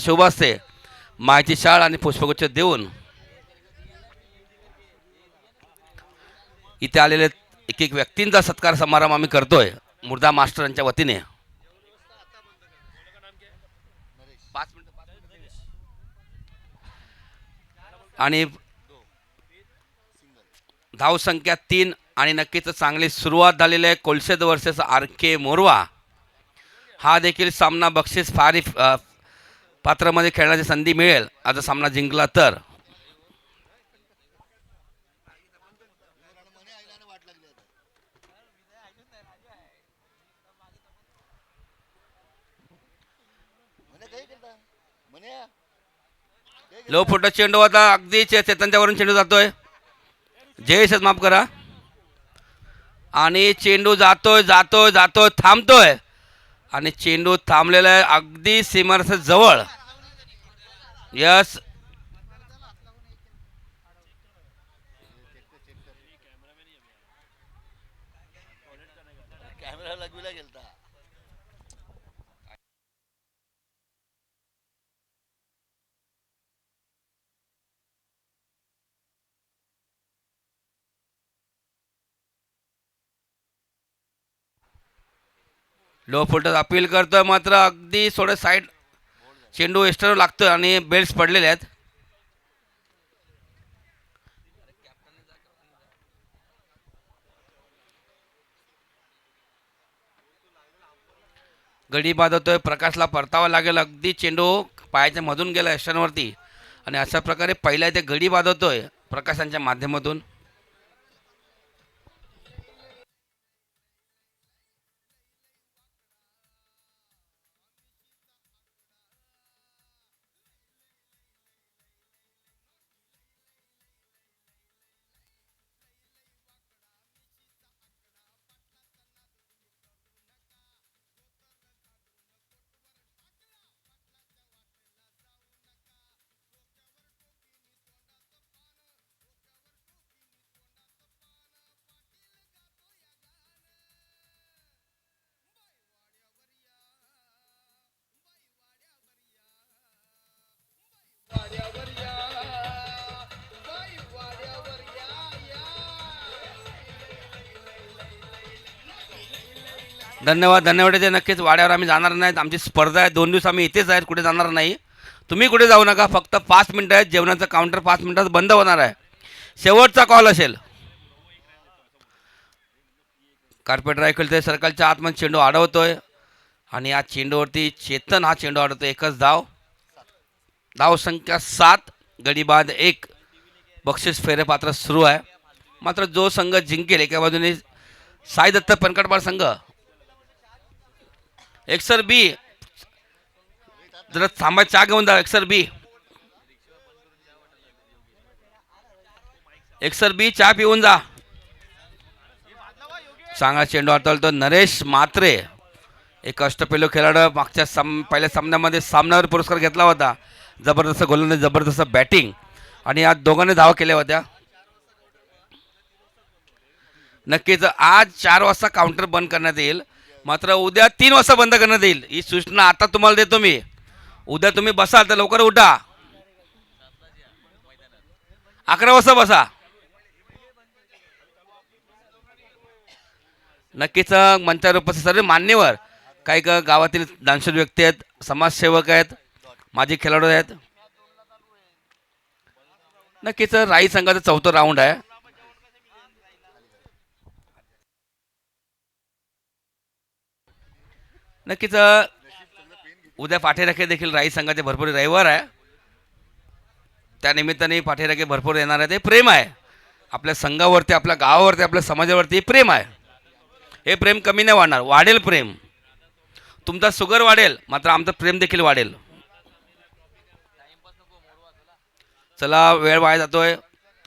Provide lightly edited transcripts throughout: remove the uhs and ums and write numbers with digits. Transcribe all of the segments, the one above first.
शुभ असते माहिती शाळ आणि पुष्पगुच्छ देऊन इथे आलेले एक एक व्यक्तींचा सत्कार समारंभ आम्ही करतोय मुर्दा मास्टरांच्या वतीने. 5 मिनिटं आणि धावसंख्या 3 आणि नक्कीच चांगली सुरुवात झालेली आहे. कोलशेद वर्सेस RK मोरवा हा देखील सामना बक्षीस फारी पात्रामध्ये खेळण्याची संधी मिळेल आज सामना जिंकला तर. लो फुट चेंडू आता अगदी चेतनच्यावरून चेंडू जातोय. जयेश माफ करा. आणि चेंडू जातोय जातोय जातोय थांबतोय आणि चेंडू थांबलेला आहे अगदी सीमारेषे जवळ. यस लो फुलटच अपील करतोय मात्र अगदी थोडं साईड चेंडू एस्टर लागतोय आणि बेल्ट्स पडलेले आहेत. गडी बांधतोय प्रकाशला परतावा लागेल. अगदी चेंडू पायाच्या मधून गेला एस्टनवरती आणि अशा प्रकारे पहिला ते गडी बांधतोय प्रकाशांच्या माध्यमातून. धन्यवाद धन्यवाद. ते नक्कीच वाड्यावर आम्ही जाणार नाहीत. आमची स्पर्धा आहे 2 दिवस आम्ही इथेच आहेत कुठे जाणार नाही. तुम्ही कुठे जाऊ नका. फक्त 5 मिनिटं आहेत. जेवणाचं काउंटर 5 मिनिटात बंद होणार आहे. शेवटचा कॉल असेल. कार्पेट रायफल ते सर्कलच्या आतमध्ये चेंडू अडवतोय आणि या चेंडूवरती चेतन हा चेंडू अडवतोय. एकच धाव. धाव संख्या 7 गडीबाद 1. बक्षीस फेरेपात्र सुरू आहे. मात्र जो संघ जिंकेल एका बाजूने साई दत्त पनकटपाड संघ एक्सर बी जरा थांबा चहा घेऊन जा. एक्सर बी चहा पिऊन जा. चांगला चेंडू हाताळतो नरेश मात्रे. एक अष्टपैलू खेळाडू मागच्या पहिल्या सामन्यामध्ये सामन्यावर पुरस्कार घेतला होता. जबरदस्त गोलंदाजी जबरदस्त बॅटिंग आणि या दोघांनी धावा केल्या होत्या. नक्कीच आज 4 वाजता काउंटर बंद करण्यात येईल. मात्र उद्या 3 वाजता बंद करण्यात येईल. ही सूचना आता तुम्हाला देतो मी. उद्या तुम्ही बसाल तर लवकर उठा. 11 वाजता बसा. नक्कीच मंचावर उपस्थित सर्व मान्यवर काही गावातील दानशूर व्यक्ती आहेत. समाजसेवक आहेत. माजी खेळाडू आहेत. नक्कीच राई संघाचा 4था राऊंड आहे. नक्कीच उद्या पाठीराखे देखील राई संघाचे भरपूर रविवार आहे. त्यानिमित्ताने पाठीराखे भरपूर येणार आहे. ते प्रेम आहे आपल्या संघावरती आपल्या गावावरती आपल्या समाजावरती प्रेम आहे. हे प्रेम कमी नाही वाढणार. वाढेल प्रेम. तुमचा शुगर वाढेल मात्र आमचं प्रेम देखील वाढेल. चला वेळ वाया जातोय.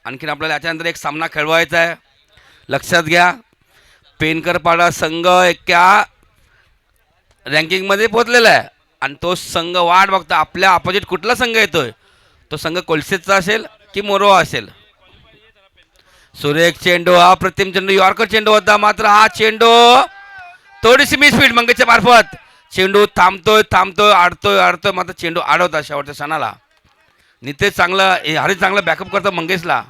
आणखीन आपल्याला याच्यानंतर एक सामना खेळवायचा आहे. लक्षात घ्या पेनकरपाडा संघ एका रँकिंगमध्ये पोहोचलेला आहे आणि तो संघ वाट बघता आपल्या अपोजिट कुठला संघ येतोय. तो संघ कोलशेतचा असेल की मोरवा असेल. सुरेख चेंडू हा प्रतिम चेंडू यॉर्कर चेंडू होता. मात्र हा चेंडू थोडीशी मिसफीड मंगेशच्या मार्फत चेंडू थांबतोय थांबतोय अडतोय अडतोय मात्र चेंडू अडवतात शेवटच्या क्षणाला. नितेश चांगला हरी चांगला बॅकअप करतं मंगेशला.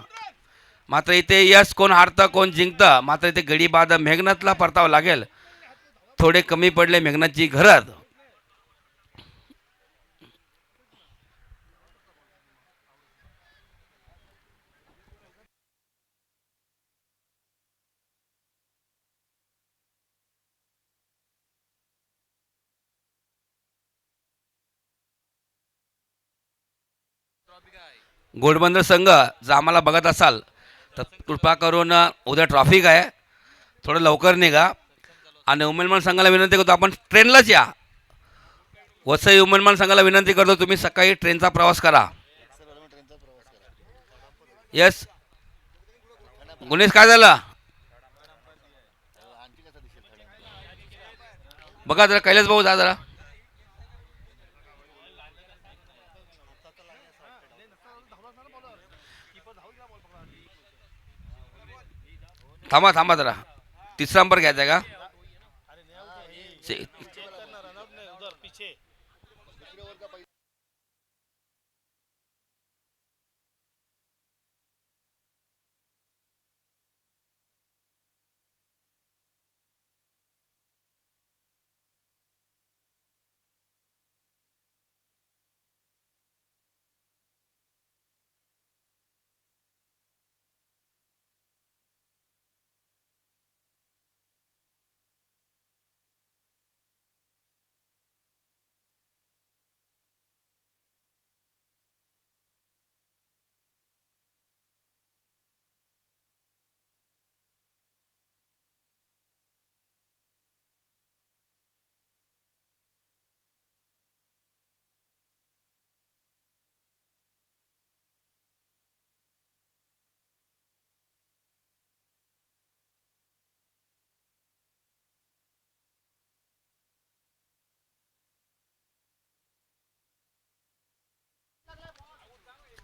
मात्र इथे यश कोण हारतं कोण जिंकतं. मात्र इथे गडी बाद मेघनाथला परतावं लागेल. थोडे कमी पडले मेघनाथची घरात. गोडबंदर संघ जर आम्हाला बघत असाल तर कृपा करून उद्या ट्रॉफिक आहे, थोडं लवकर निघा. आणि उमेदमान संघाला विनंती करतो आपण ट्रेनलाच या. वसई उमेदमान संघाला विनंती करतो तुम्ही सकाळी ट्रेनचा प्रवास करा. यस गुणेश काय झालं बघा जरा, कैलास भाऊ जा जरा. थांबा थांबा जरा, तिसरा नंबर घ्यायचा आहे का?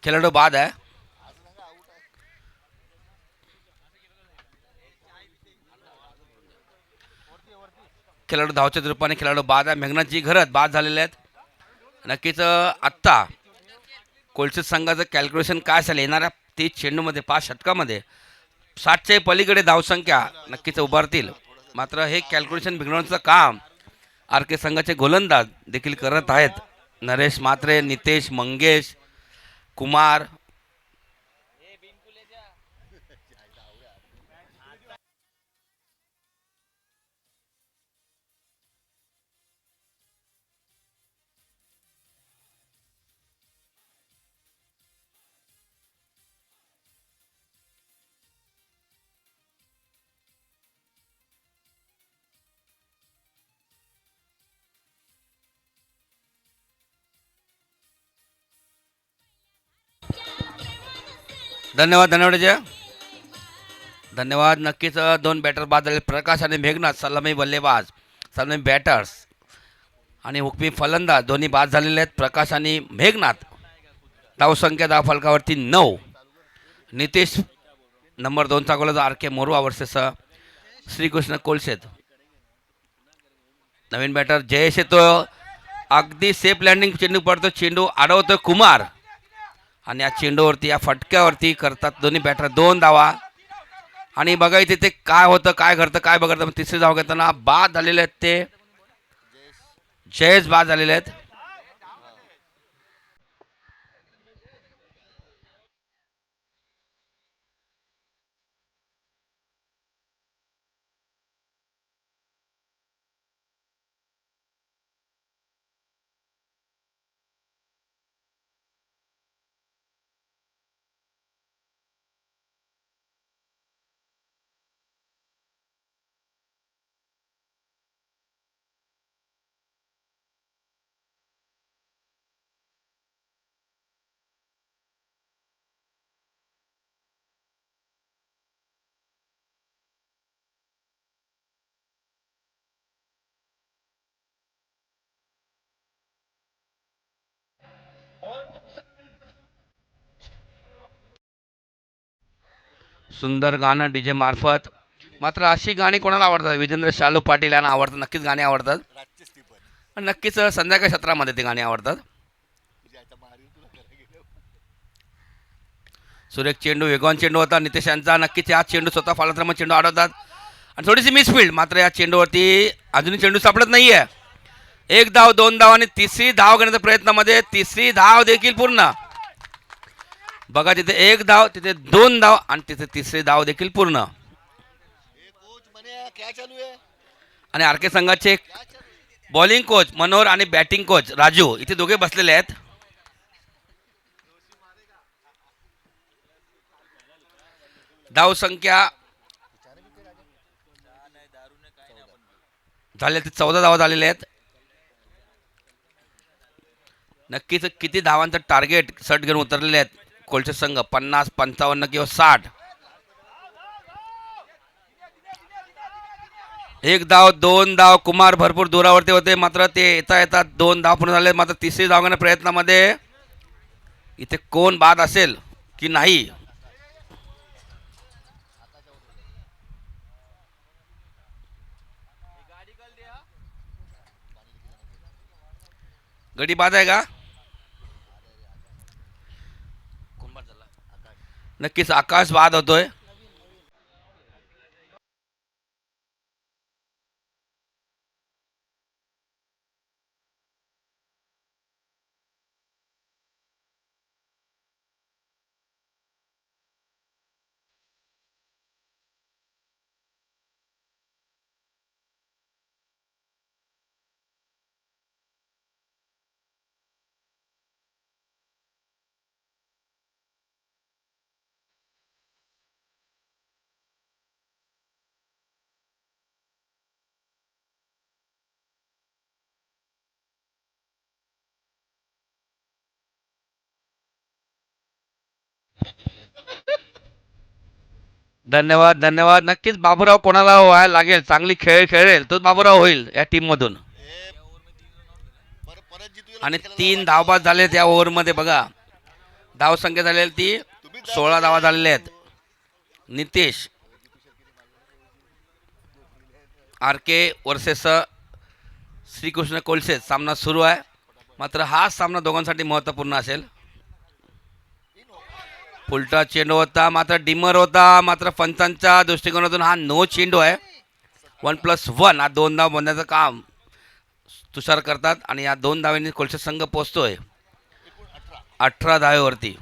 खेळाडू बाद आहे. खेळाडू धावच्या रूपाने खेळाडू बाद आहे. मेघनाथजी घरात बाद झालेले आहेत. नक्कीच आत्ता कोलचे संघाचं कॅल्क्युलेशन काय असेल येणाऱ्या 30 चेंडूमध्ये 5 षटकामध्ये 60च्या पलीकडे धावसंख्या नक्कीच उभारतील. मात्र हे कॅल्क्युलेशन बिघडवण्याचं काम आर के संघाचे गोलंदाज देखील करत आहेत. नरेश मात्रे, नितेश, मंगेश, कुमार. धन्यवाद धन्यवाद जय धन्यवाद. नक्कीच दोन बॅटर बाद झाले, प्रकाश आणि मेघनाथ. सलामी बल्लेबाज, सलामी बॅटर्स आणि हुकमी फलंदाज दोन्ही बाद झालेले आहेत. प्रकाश आणि मेघनाथ. धावसंख्या धावफलकावरती 9. नितेश नंबर 2चा गोलंदाज आर के मोरवा वर्सेस श्रीकृष्ण कोलशेत. नवीन बॅटर जयेश येतो. अगदी सेफ लँडिंग चेंडू पडतो, चेंडू अडवतो कुमार. आणि या चेंडूवरती या फटक्यावरती करतात दोन्ही बॅटर 2 धावा. आणि बघायचं ते काय होतं काय घडतं काय बघतं. तिसरी धाव घेताना बाद झालेले आहेत ते जयेश बाद झालेले आहेत. सुंदर गाणं डीजे मार्फत. मात्र अशी गाणी कोणाला आवडतात? विजेंद्र शालू पाटील यांना आवडतात, नक्कीच गाणी आवडतात. नक्कीच संध्याकाळ सत्रामध्ये ते गाणी आवडतात. सुरेख चेंडू, वेगवान चेंडू होता नितेश यांचा. नक्कीच या चेंडू स्वतः फालत मग चेंडू अडवतात आणि थोडीशी मिसफील्ड. मात्र या चेंडूवरती अजूनही चेंडू सापडत नाहीये. एक धाव, दोन धाव आणि तिसरी धाव घेण्याच्या प्रयत्नामध्ये तिसरी धाव देखील पूर्ण. बघा तिथे एक धाव, तिथे दोन धाव आणि तिथे तिसरी धाव देखील पूर्ण. आणि आर के संघाचे बॉलिंग कोच मनोहर आणि बॅटिंग कोच राजू इथे दोघे बसलेले आहेत. धाव संख्या झाले 14 धावा झालेल्या आहेत. नक्कीच किती धावांचं टार्गेट सट घेऊन उतरलेले आहेत कोलचे संघ. 50, 55 किंवा 60. एक धाव, दोन धाव. कुमार भरपूर दुरावरती होते मात्र ते येता येतात दोन धाव पूर्ण झाले. मात्र तिसरी धाव घेण्याच्या प्रयत्नामध्ये इथे कोण बाद असेल की नाही. गडी बाद आहे का? नक्कीच आकाश बाद होतोय. धन्यवाद धन्यवाद. नक्कीच बाबूराव कोणाला व्हायला लागेल चांगली खेळेल तोच बाबूराव होईल या टीम मधून. आणि 3 धावबाद झाले त्या ओव्हरमध्ये. बघा धाव संख्या झालेली ती 16 धावा झालेल्या आहेत. नितेश आर के वर्सेस श्रीकृष्ण कोलसे सामना सुरू आहे. मात्र हा सामना दोघांसाठी महत्त्वपूर्ण असेल. फुलटा चेंडू होता मात्र डिमर होता. मात्र पंचांच्या दृष्टिकोनातून हा नो चेंडू आहे. 1+1 हा 2 धाव बनण्याचं काम तुषार करतात आणि या 2 धावांनी कोलशे संघ पोहोचतोय 18 धावेवरती.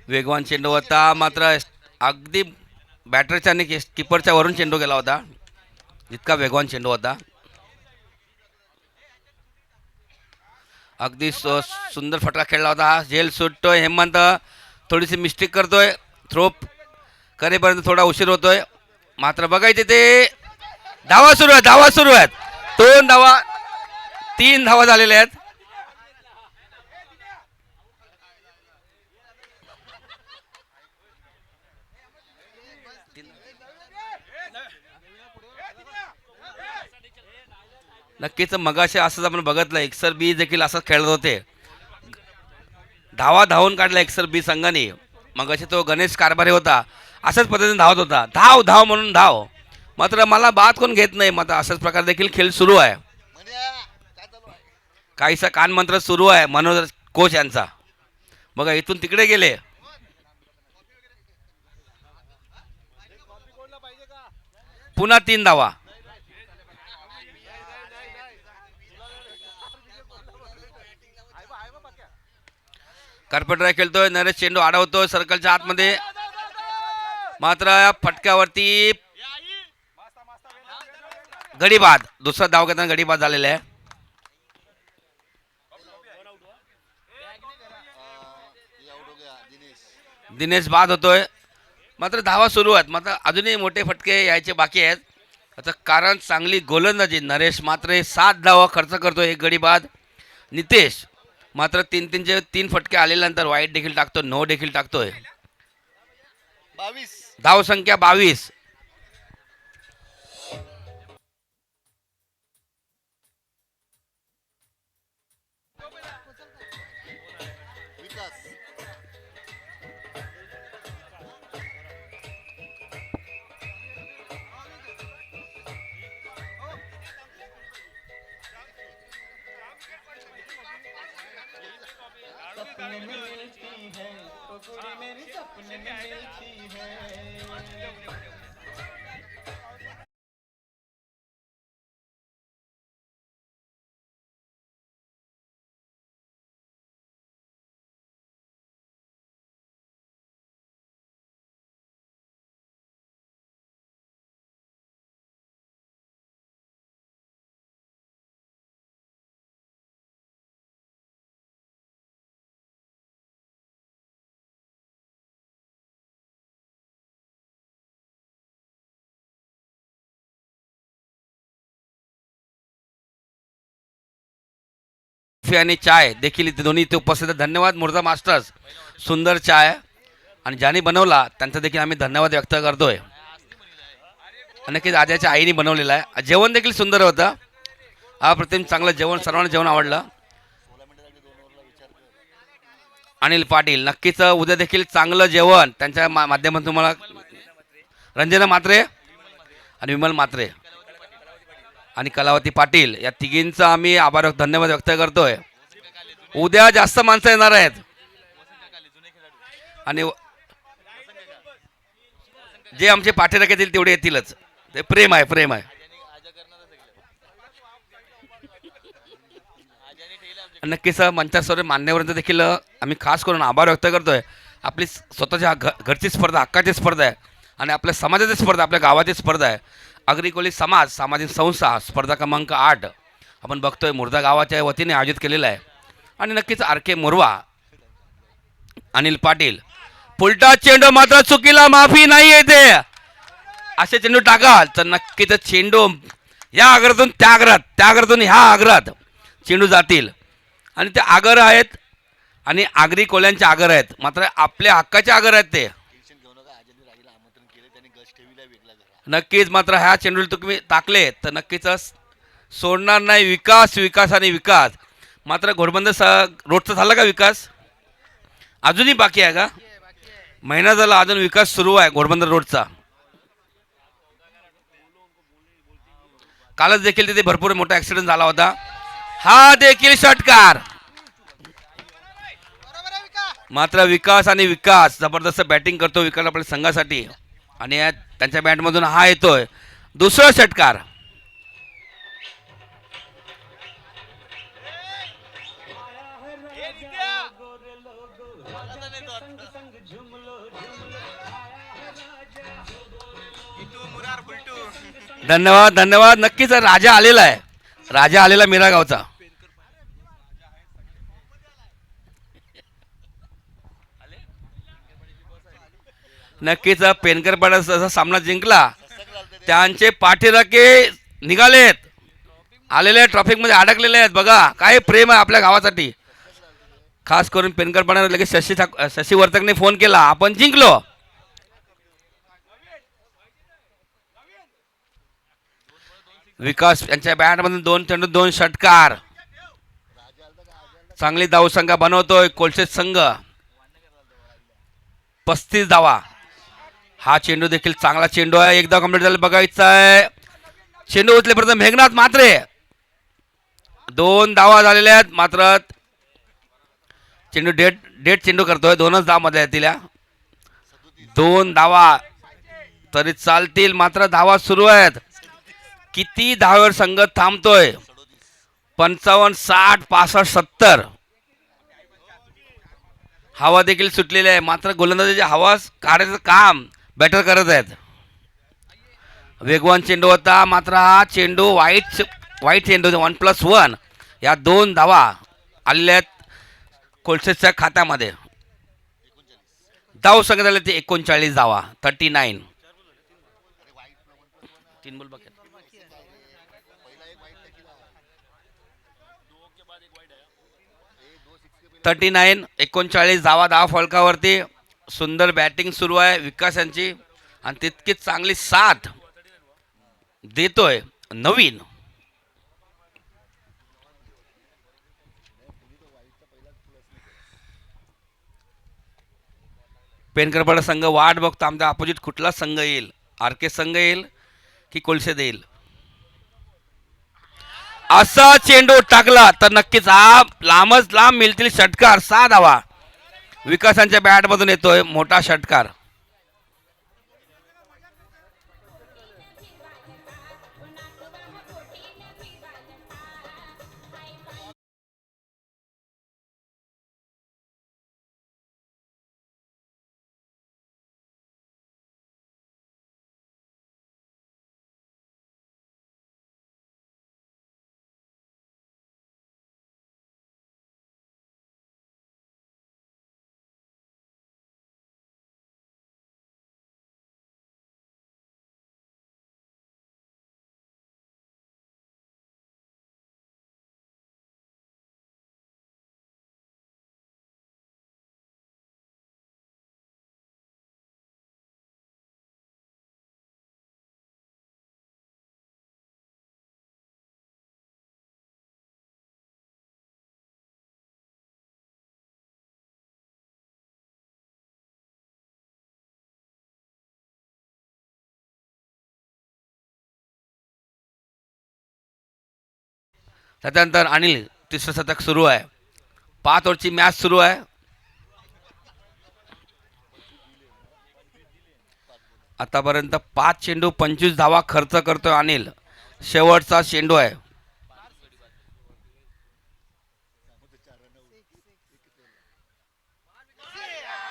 वेगवान चेंडू होता मात्र अगदी बॅटरच्या आणि किपरच्या वरून चेंडू गेला होता. इतका वेगवान चेंडू होता. अगदी सुंदर फटका खेळला होता. हा झेल सुटतोय. हेमंत थोडीशी मिस्टेक करतोय. थ्रो करेपर्यंत थोडा उशीर होतोय. मात्र बघायचे ते धावा सुरू आहेत. 2 धावा, 3 धावा झालेल्या आहेत. नक्कीच मगाशी असंच आपण बघितलं एक्सर बी देखील असंच खेळत होते. धावून काढला एक्सर बी संघाने. मगाशी तो गणेश कारभारी होता अशाच पद्धतीने धावत होता. धाव म्हणून धाव. मात्र मला बाद कोण घेत नाही. मात्र अशाच प्रकारे देखील खेळ सुरू आहे. काहीसा कानमंत्र सुरू आहे मनोज कोच यांचा. बघा इथून तिकडे गेले. पुन्हा 3 धावा. कार्पेटर खेळतोय. नरेश चेंडू अडवतोय सर्कलच्या आतमध्ये. मात्र या फटक्यावरती गडीबाद. दुसरा धाव घेताना गडीबाद झालेला आहे. दिनेश बाद होतोय. मात्र धावा सुरू आहेत. मात्र अजूनही मोठे फटके यायचे बाकी आहेत. आता कारण चांगली गोलंदाजी. नरेश मात्र 7 धावा खर्च करतोय. एक गडीबाद. नितेश मात्र 3 फटके आलेल्यानंतर वाईट देखील टाकतो. नो देखील टाकतोय. 22 धाव संख्या 22. सपने में मिलती है, ओ कुड़ी मेरी सपने में मिलती है। कॉफी आणि चाय देखील इथे दोन्ही इथे उपस्थित आहेत. धन्यवाद मुर्दा मास्टर्स, सुंदर चाय आणि ज्याने बनवला त्यांचा देखील आम्ही धन्यवाद व्यक्त करतोय. आणि नक्कीच आद्याच्या आईने बनवलेला आहे. जेवण देखील सुंदर होतं. अप्रतिम चांगलं जेवण, सर्वांना जेवण आवडलं. अनिल पाटील नक्कीच उद्या देखील चांगलं जेवण त्यांच्या माध्यमातून तुम्हाला, रंजना म्हात्रे आणि विमल म्हात्रे आणि कलावती पाटील या तिघींचा आम्ही आभार धन्यवाद व्यक्त करतोय. उद्या जास्त माणसं येणार आहेत आणि जे आमचे पाठीराख येतील तेवढे येतीलच. ते प्रेम आहे, प्रेम आहे. नक्कीच मंचासवर मान्यवरांचा देखील आम्ही खास करून आभार व्यक्त करतोय. आपली स्वतःच्या घरची स्पर्धा, हक्काची स्पर्धा आहे आणि आपल्या समाजाची स्पर्धा, आपल्या गावाची स्पर्धा आहे. अग्रिकोली समाज सामाजिक संस्था स्पर्धा क्रमांक 8 आपण बघतोय मुर्दा गावाच्या वतीने आयोजित केलेला आहे. आणि नक्कीच आर के मोरवा, अनिल पाटील, पुलटा चेंडू मात्र चुकीला माफी नाही येते. असे चेंडू टाकाल तर नक्कीच चेंडू या आग्रातून त्या आग्रात, त्या आग्रातून ह्या आग्रात चेंडू जातील. आणि ते आगर आहेत आणि आगरी कोल्यांचे आगर आहेत, मात्र आपल्या हक्काचे आगर आहेत ते. नक्कीच मात्र ह्या चेंडूला तुम्ही टाकले तर नक्कीच सोडणार नाही. विकास, विकास आणि विकास. मात्र घोडबंदर रोडचा झाला का विकास? अजूनही बाकी आहे का? महिना झाला अजून विकास सुरू आहे घोडबंदर रोडचा. कालच देखील तिथे भरपूर मोठा ऍक्सिडेंट झाला होता. हा देखील षटकार. मात्र विकास आणि विकास जबरदस्त बॅटिंग करतो विकास आपल्या संघासाठी आणि त्यांच्या बॅटमधून हा येतोय दुसरा षटकार. धन्यवाद, धन्यवाद. नक्कीच राजा आलेला आहे, राजा आलेला मीरा गावचा. नक्कीच पेनकरपाड्याचा सामना जिंकला, त्यांचे पाठीराखे निघालेत, आलेले ट्रॅफिक मध्ये अडकलेले आहेत. बघा काय प्रेम आहे आपल्या गावासाठी. खास करून पेनकरपाड्याला लगेच शशी वर्तकने फोन केला, आपण जिंकलो. विकास यांच्या बॅटमधून 2 चेंडू 2 षटकार. चांगली धावसंख्या बनवतोय कोलशेत संघ, 35 धावा. हा चेंडू देखील चांगला चेंडू आहे. एकदा कंप्लीट झालं बघायचं आहे. चेंडू उचलेपर्यंत मेघनाथ म्हात्रे 2 धावा झालेल्या आहेत. मात्र चेंडू डेट चेंडू करतोय, 2च धाव मध्ये येतील. 2 धावा तरी चालतील, मात्र धावा सुरू आहेत. किती धावेवर संघ थांबतोय? 55, 60, 65, 70. हवा देखील सुटलेली आहे, मात्र गोलंदाजाची हवा काढायचं काम बॅटर करत आहेत. वेगवान चेंडू होता, मात्र हा चेंडू वाईट चेंडू 1+1 या 2 धावा आलेल्या आहेत कोलसेसच्या खात्यामध्ये. धाव संख्या झाली ते 39 धावा, 39. 3 बॉल बाकी. 39, 39 धावा धाव फलकावरती. सुंदर बॅटिंग सुरू आहे विकास यांची आणि तितकीच चांगली साथ देतोय नवीन. पेनकरपाडा संघ वाट बघतो आमचा अपोजिट कुठला संघ येईल, आरके संघ येईल की कोलशे देईल. असा चेंडू टाकला तर नक्कीच हा लांबच लांब मिळतील षटकार. 6 धावा. विकासांच्या बॅटमधून येतोय मोठा षटकार. त्याच्यानंतर अनिल तिसरं शतक सुरू आहे. 5 ओव्हरची मॅच सुरू आहे. आतापर्यंत 5 चेंडू 25 धावा खर्च करतोय अनिल. शेवटचा चेंडू आहे.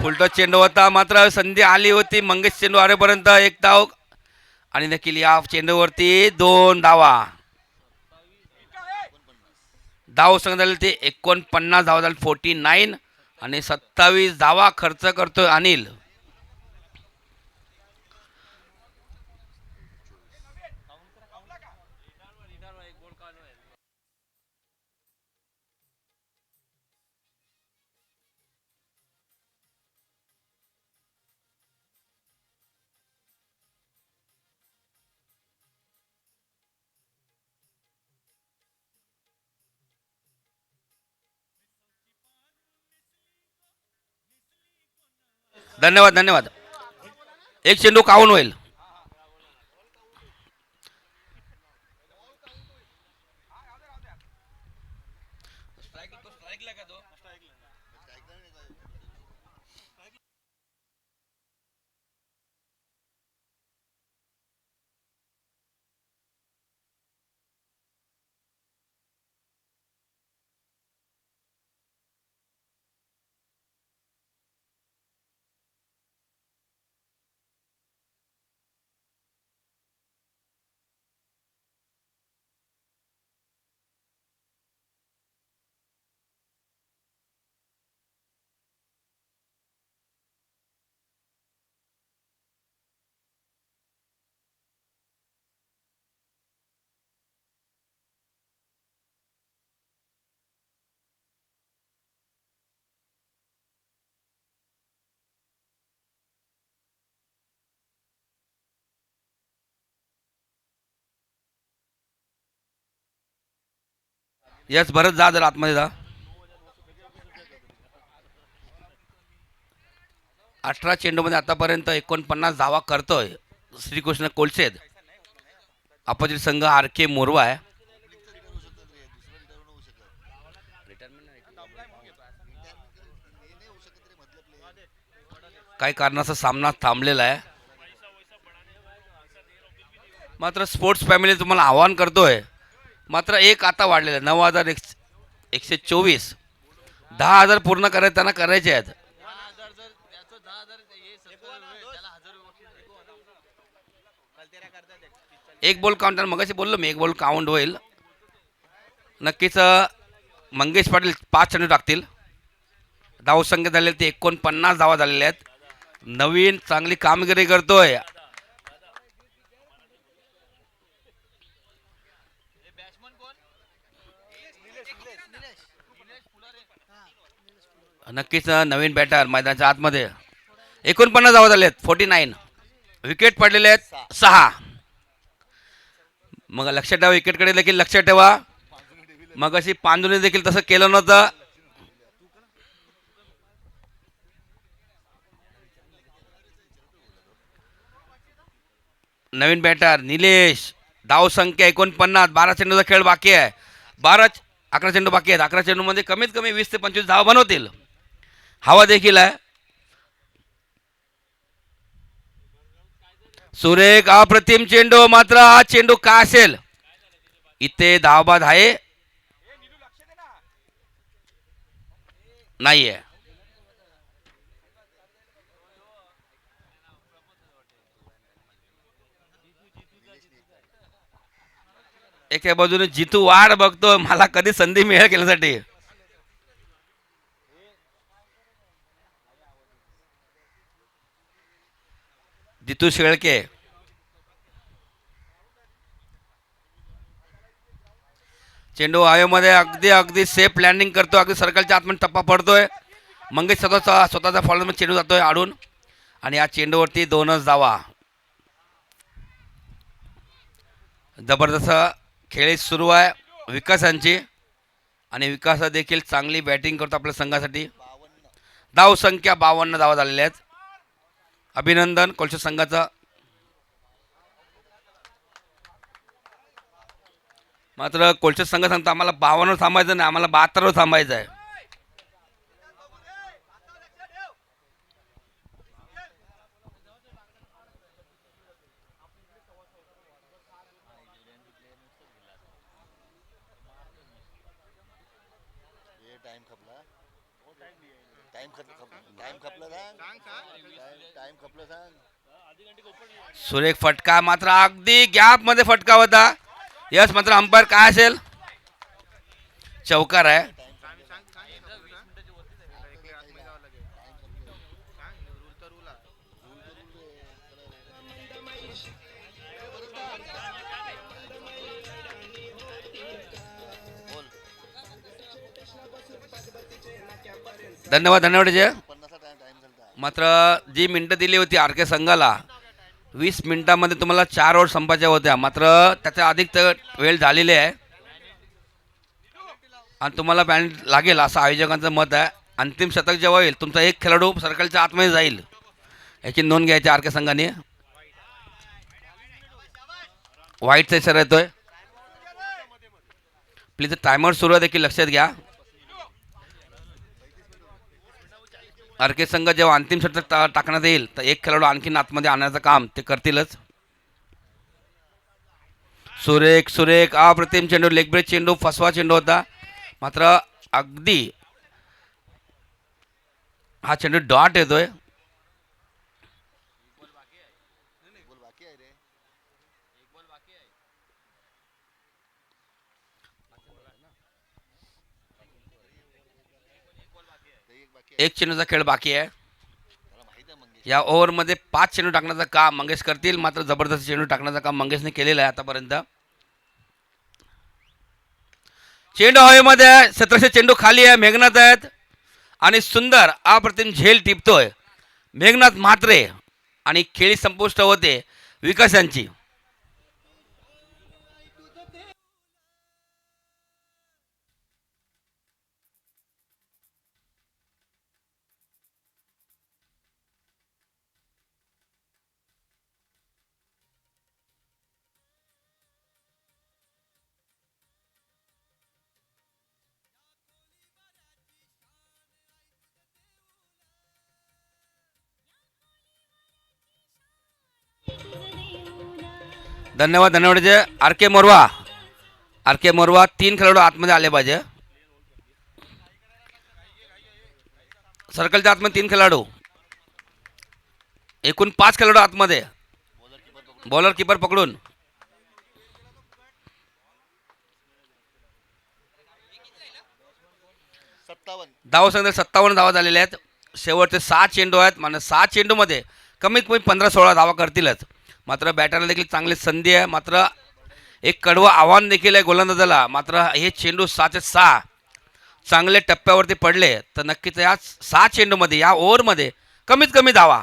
फुलटो चेंडू होता मात्र संधी आली होती. मंगेश चेंडू आरेपर्यंत 1 धाव आणि देखील या चेंडूवरती 2 धावा. धाव संघ झाले ते 49 धावा झाले 49 आणि 27 धावा खर्च करतोय अनिल. धन्यवाद धन्यवाद. एक चेंडू काऊन होईल. यस भरत जा जरा आतमध्ये जा. 18 चेंडूमध्ये आतापर्यंत 49 धावा करतोय श्रीकृष्ण कोलसेद. अपोजिट संघ आर के मोरवा आहे. काही कारणाचा सामना थांबलेला आहे. मात्र स्पोर्ट्स फॅमिली तुम्हाला आवाहन करतोय. मात्र एक आता वाढलेलं 9,124. 10,000 पूर्ण करायचे त्यांना करायचे आहेत. एक बॉल काउंट मगाशी बोललो मी. एक बॉल काउंट होईल नक्कीच. मंगेश पाटील 5 चेंडू टाकतील. धावसंख्या झालेले ते 49 धावा झालेल्या आहेत. नवीन चांगली कामगिरी करतोय. नक्कीच नवीन बॅटर मैदानाच्या आतमध्ये. 49 धावा झाले आहेत 49. विकेट पडलेले आहेत 6. मग लक्षात ठेवा विकेटकडे देखील लक्षात ठेवा. मग अशी पांडुने देखील तसं केलं नव्हतं. नवीन बॅटर निलेश. धाव संख्या 49. 12 चेंडूचा खेळ बाकी आहे. 11 चेंडू बाकी आहेत. 11 चेंडूमध्ये कमीत कमी 20 ते 25 धावा बनवतील. हवा देखील आहे. सुरेख अप्रतिम चेंडू, मात्र हा चेंडू का असेल, इथे धावबाद आहे नाहीये. एका बाजूने जितू वाट बघतो मला कधी संधी मिळेल केल्यासाठी. जितू शेळके चेंडू हवेमध्ये अगदी अगदी सेफ लँडिंग करतो, अगदी सर्कलच्या आतमध्ये टप्पा पडतोय. मंगेश स्वतःचा फॉलोमध्ये चेंडू जातोय आडून आणि या चेंडूवरती 2च धावा. जबरदस्त खेळ सुरू आहे विकासांची आणि विकास देखील चांगली बॅटिंग करतो आपल्या संघासाठी. धाव संख्या 52 धावा झालेल्या आहेत. अभिनंदन कोलशा संघाचं. मात्र कोलशा संघ सांगतो आम्हाला 52 थांबायचं नाही, आम्हाला 72 थांबायचं आहे. टाइम खपला टाइम खपला टाइम खपला सांग. सुरेख फटका, मात्र अगदी गॅप मध्ये फटका होता. यस, मात्र अंपायर काय असेल, चौकार आहे. धन्यवाद धन्यवाद जय. मात्र जी मिनटं दिली होती आर के संघाला 20 मिनिटांमध्ये तुम्हाला 4 ओव्हर संपायच्या होत्या, मात्र त्याच्या अधिक वेळ झालेली आहे आणि तुम्हाला पॅन्ट लागेल असं आयोजकांचं मत आहे. अंतिम शतक जेव्हा होईल तुमचा एक खेळाडू सर्कलच्या आतमध्ये जाईल याची नोंद घ्यायची आर के संघाने. वाईटचा इशारा येतोय. प्लीज टायमर सुरू देखील लक्षात घ्या. आर के संघ जेव्हा अंतिम षटक टाकण्यात येईल तर एक खेळाडू आणखीन आतमध्ये आणण्याचं काम ते करतीलच. सुरेख सुरेख अप्रतिम चेंडू, लेग ब्रेक चेंडू, फसवा चेंडू होता, मात्र अगदी हा चेंडू डॉट येतोय. एक चेंडूचा खेळ बाकी आहे. या ओव्हरमध्ये 5 चेंडू टाकण्याचं काम मंगेश करतील, मात्र जबरदस्त चेंडू टाकण्याचं काम मंगेशने केलेलं आहे आतापर्यंत. चेंडू हवेमध्ये आहे, 1700 चेंडू खाली आहे. मेघनाथ आहेत आणि सुंदर अप्रतिम झेल टिपतोय मेघनाथ म्हात्रे आणि खेळी संपुष्ट होते विकासांची. धन्यवाद धन्यवाद जय. आर के मोरवा 3 खेळाडू आतमध्ये आले पाहिजे. सर्कलच्या आतमध्ये 3 खेळाडू, एकूण 5 खेळाडू आतमध्ये. बॉलर किपर पकडून. धाव संख्या 57 धावा झालेल्या आहेत. शेवटचे 6 चेंडू आहेत, म्हणजे 6 चेंडूमध्ये कमीत कमी 15-16 धावा करतीलच. मात्र बॅटरला देखील चांगली संधी आहे, मात्र एक कडवं आव्हान देखील आहे गोलंदाजाला. मात्र हे चेंडू 6चे 6 चांगले टप्प्यावरती पडले तर नक्कीच या 6 चेंडूमध्ये या ओव्हरमध्ये कमीत कमी धावा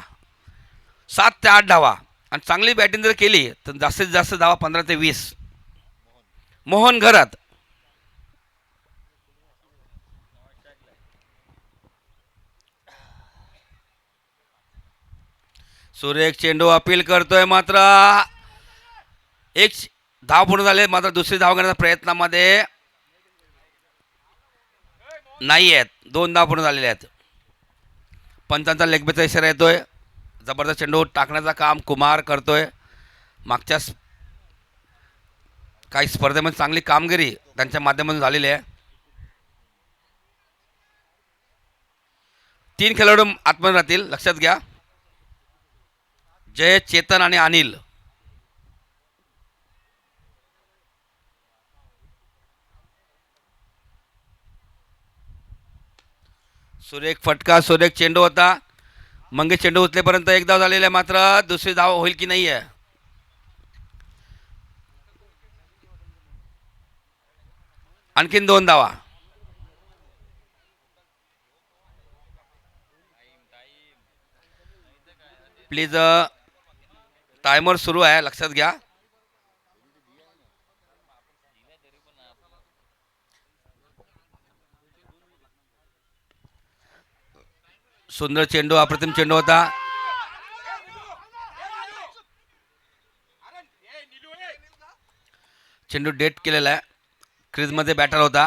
7 ते 8 धावा आणि चांगली बॅटिंग जर केली तर जास्तीत जास्त धावा 15 ते 20. मोहन घरात. सुरेख चेंडू अपील करतोय, मात्र एक धाव पूर्ण झाले, मात्र दुसरी धाव घेण्याच्या प्रयत्नामध्ये नाही आहेत. 2 धाव पूर्ण झालेले आहेत. पंचांचा लेगबेचा इशारा येतोय. जबरदस्त चेंडू टाकण्याचं काम कुमार करतोय. मागच्या काही स्पर्धेमध्ये चांगली कामगिरी त्यांच्या माध्यमातून झालेली आहे. 3 खेळाडू आतमध्ये राहतील, लक्षात घ्या. जय, चेतन आणि अनिल. सुरेख फटका, सुरेख चेंडू होता. मंगेश चेंडू उचलेपर्यंत एक धाव झालेला आहे, मात्र दुसरी धाव होईल की नाही आहे. आणखीन 2 धावा. प्लीज टायमर सुरू आहे, लक्षात घ्या. सुंदर चेंडू, अप्रतिम चेंडू होता. चेंडू डेट केलेला आहे. क्रीजमध्ये बॅटर होता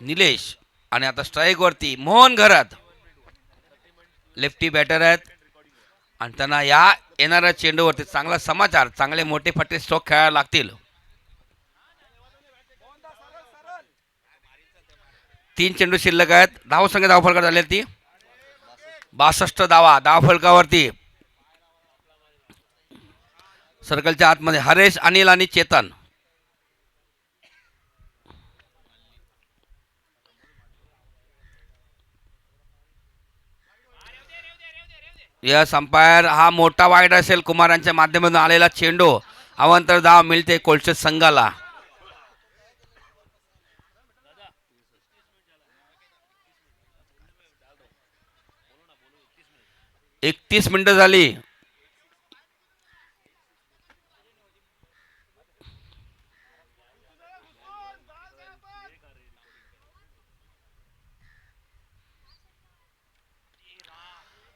निलेश. आणि आता स्ट्राईक वरती मोहन घरात लेफ्टी बॅटर आहेत. आणि त्यांना या येणाऱ्या चेंडूवरती चांगला समाचार, चांगले मोठे फटे स्ट्रोक खेळायला लागतील. 3 चेंडू शिल्लक आहेत. धावसंख्या धावफलकावर झाली ती 62 धावा. धावफलकावरती सर्कलच्या आतमध्ये हरेश, अनिल आणि चेतन. यस अंपायर, हा मोठा वाईड असेल. कुमारांच्या माध्यमातून आलेला चेंडू, अवांतर धाव मिळते कोलशेत संघाला. 31 मिनिटं झाली.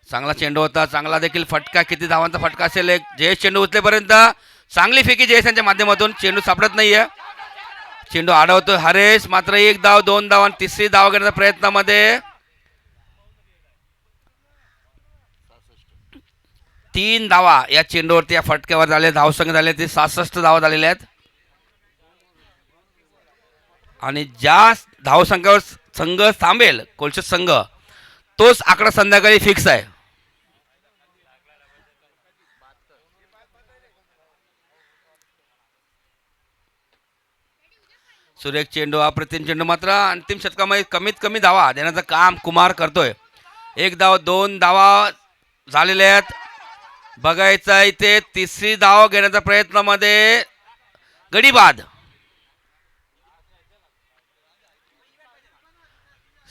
चांगला चेंडू होता, चांगला देखील फटका. किती धावांचा फटका असेल? एक जयेश चेंडू उचलेपर्यंत चांगली फेकी जयेश यांच्या माध्यमातून. चेंडू सापडत नाहीये. चेंडू अडवतोय हरेश, मात्र 1 धाव, 2 धाव आणि तिसरी धाव घेण्याच्या प्रयत्नामध्ये 3 धावा या चेंडूवरती, या फटक्यावर झाले. धावसंख्या झाले ते 66 धावा झालेल्या आहेत. आणि ज्या धावसंख्येवर संघ थांबेल कोलशेत संघ, तोच आकडा संध्याकाळी फिक्स आहे. सुरेख चेंडू, अप्रतिम चेंडू. मात्र अंतिम षटकामध्ये कमीत कमी धावा देण्याचं काम कुमार करतोय. 1 धाव, 2 धावा झालेल्या आहेत. बघायचं इथे तिसरी धाव घेण्याच्या प्रयत्नामध्ये गडी बाद.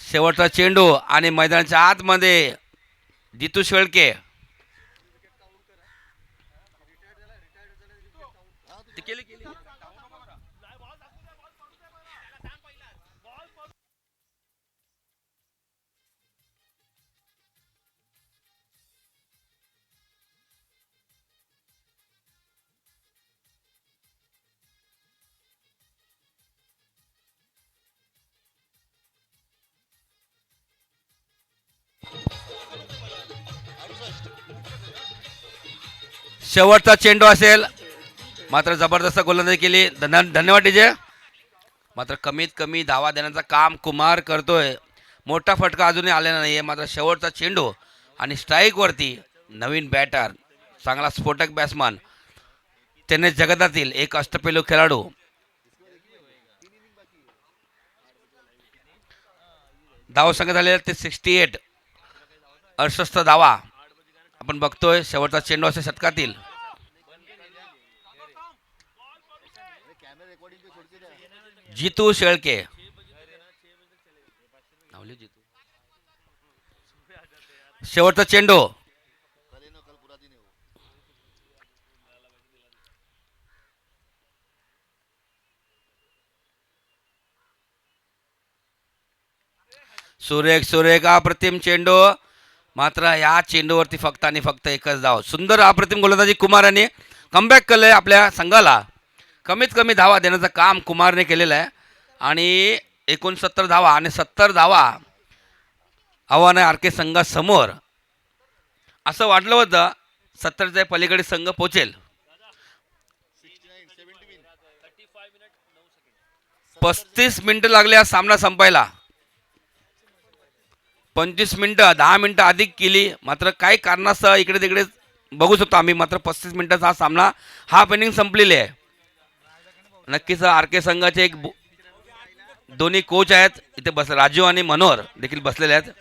शेवटचा चेंडू आणि मैदानाच्या आतमध्ये जितू शेळके. शेवटचा चेंडू असेल. मात्र जबरदस्त गोलंदाजी केली. धन्यवाद डीजे. मात्र कमीत कमी धावा देण्याचं काम कुमार करतोय. मोठा फटका अजूनही आलेला नाहीये. मात्र शेवटचा चेंडू आणि स्ट्राईक वरती नवीन बॅटर, चांगला स्फोटक बॅट्समन, टेनिस जगतातील एक अष्टपैलू खेळाडू. धावसंख्या झालेला ते 68, 68 धावा आपण बघतोय. शेवटचा चेंडू असेल षटकातील. जितू शेळके. शेवटचा चेंडू. सुरेख सुरेख अप्रतिम चेंडू. मात्र या चेंडूवरती फक्त आणि फक्त एकच धाव. सुंदर अप्रतिम गोलंदाजी कुमाराने कमबॅक केलंय आपल्या संघाला. कमीत कमी धावा देण्याचं काम कुमारने केलेलं आहे. आणि 69 धावा आणि 70 धावा आव्हान आहे आर के संघासमोर. असं वाटलं होतं 70च्या पलीकडे संघ पोचेल. 35 मिनिटं लागले हा सामना संपायला. 25 मिनिटं 10 मिनिटं अधिक केली, मात्र काही कारणास्तव इकडे तिकडे बघू शकतो आम्ही. मात्र 35 मिनिटाचा हा सामना हाफ इनिंग संपलेली आहे. नक्कीच आर के संघाचे एक दोन्ही कोच आहेत इथे बस, राजू आणि मनोहर देखील बसलेले आहेत.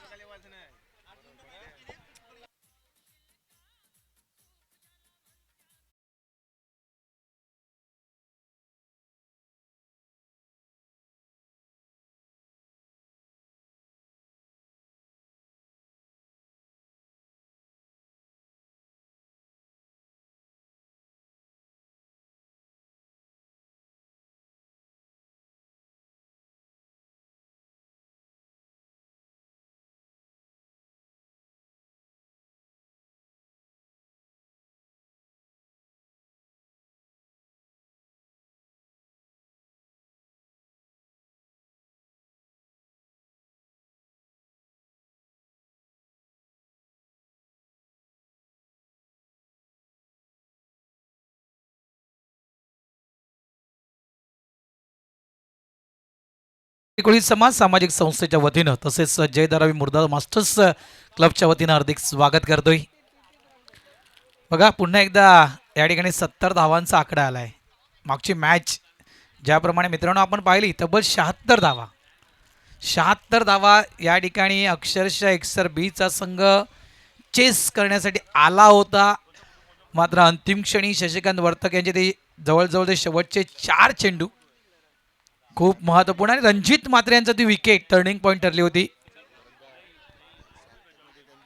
कोळी समाज सामाजिक संस्थेच्या वतीनं तसेच जय धारावी मुर्दा मास्टर्स क्लबच्या वतीनं हार्दिक स्वागत करतोय. बघा पुन्हा एकदा या ठिकाणी 70 धावांचा आकडा आलाय. मागची मॅच ज्याप्रमाणे मित्रांनो आपण पाहिली तब्बल 76 धावा, 76 धावा या ठिकाणी अक्षरशः एक्सर बीचा संघ चेस करण्यासाठी आला होता. मात्र अंतिम क्षणी शशिकांत वर्तक यांचे ते जवळजवळ ते शेवटचे 4 चेंडू खूप महत्वपूर्ण आणि रणजित मात्रे यांचा ती विकेट टर्निंग पॉईंट ठरली होती.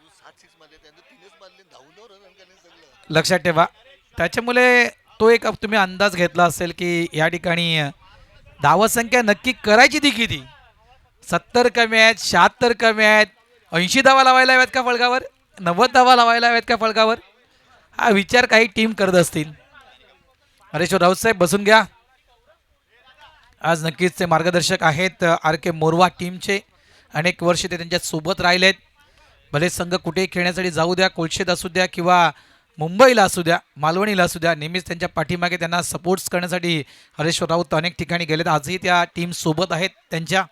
7-6 मध्ये त्यांनी 3च मारले, धावून रन करणे सगळं. लक्षात ठेवा. त्याच्यामुळे तो एक तुम्ही अंदाज घेतला असेल की या ठिकाणी धावसंख्या नक्की करायची ती किती. 70 कमी आहेत, 76 कमी आहेत, 80 धावा लावायला हव्यात का फळकावर, 90 धावा लावायला हव्यात का फळकावर, हा विचार काही टीम करत असतील. हरेश्वर राऊत साहेब बसून घ्या. आज नक्कीच ते मार्गदर्शक आहेत आर के मोरवा टीमचे. अनेक वर्ष ते त्यांच्या सोबत राहिलेत. भले संघ कुठेही खेळण्यासाठी जाऊ द्या, कोलशेत असू द्या किंवा मुंबईला असू द्या, मालवणीला असू द्या, नेहमीच त्यांच्या पाठीमागे त्यांना सपोर्ट्स करण्यासाठी हरेश्वर राऊत अनेक ठिकाणी गेलेत. आजही त्या टीम सोबत आहेत. त्यांच्या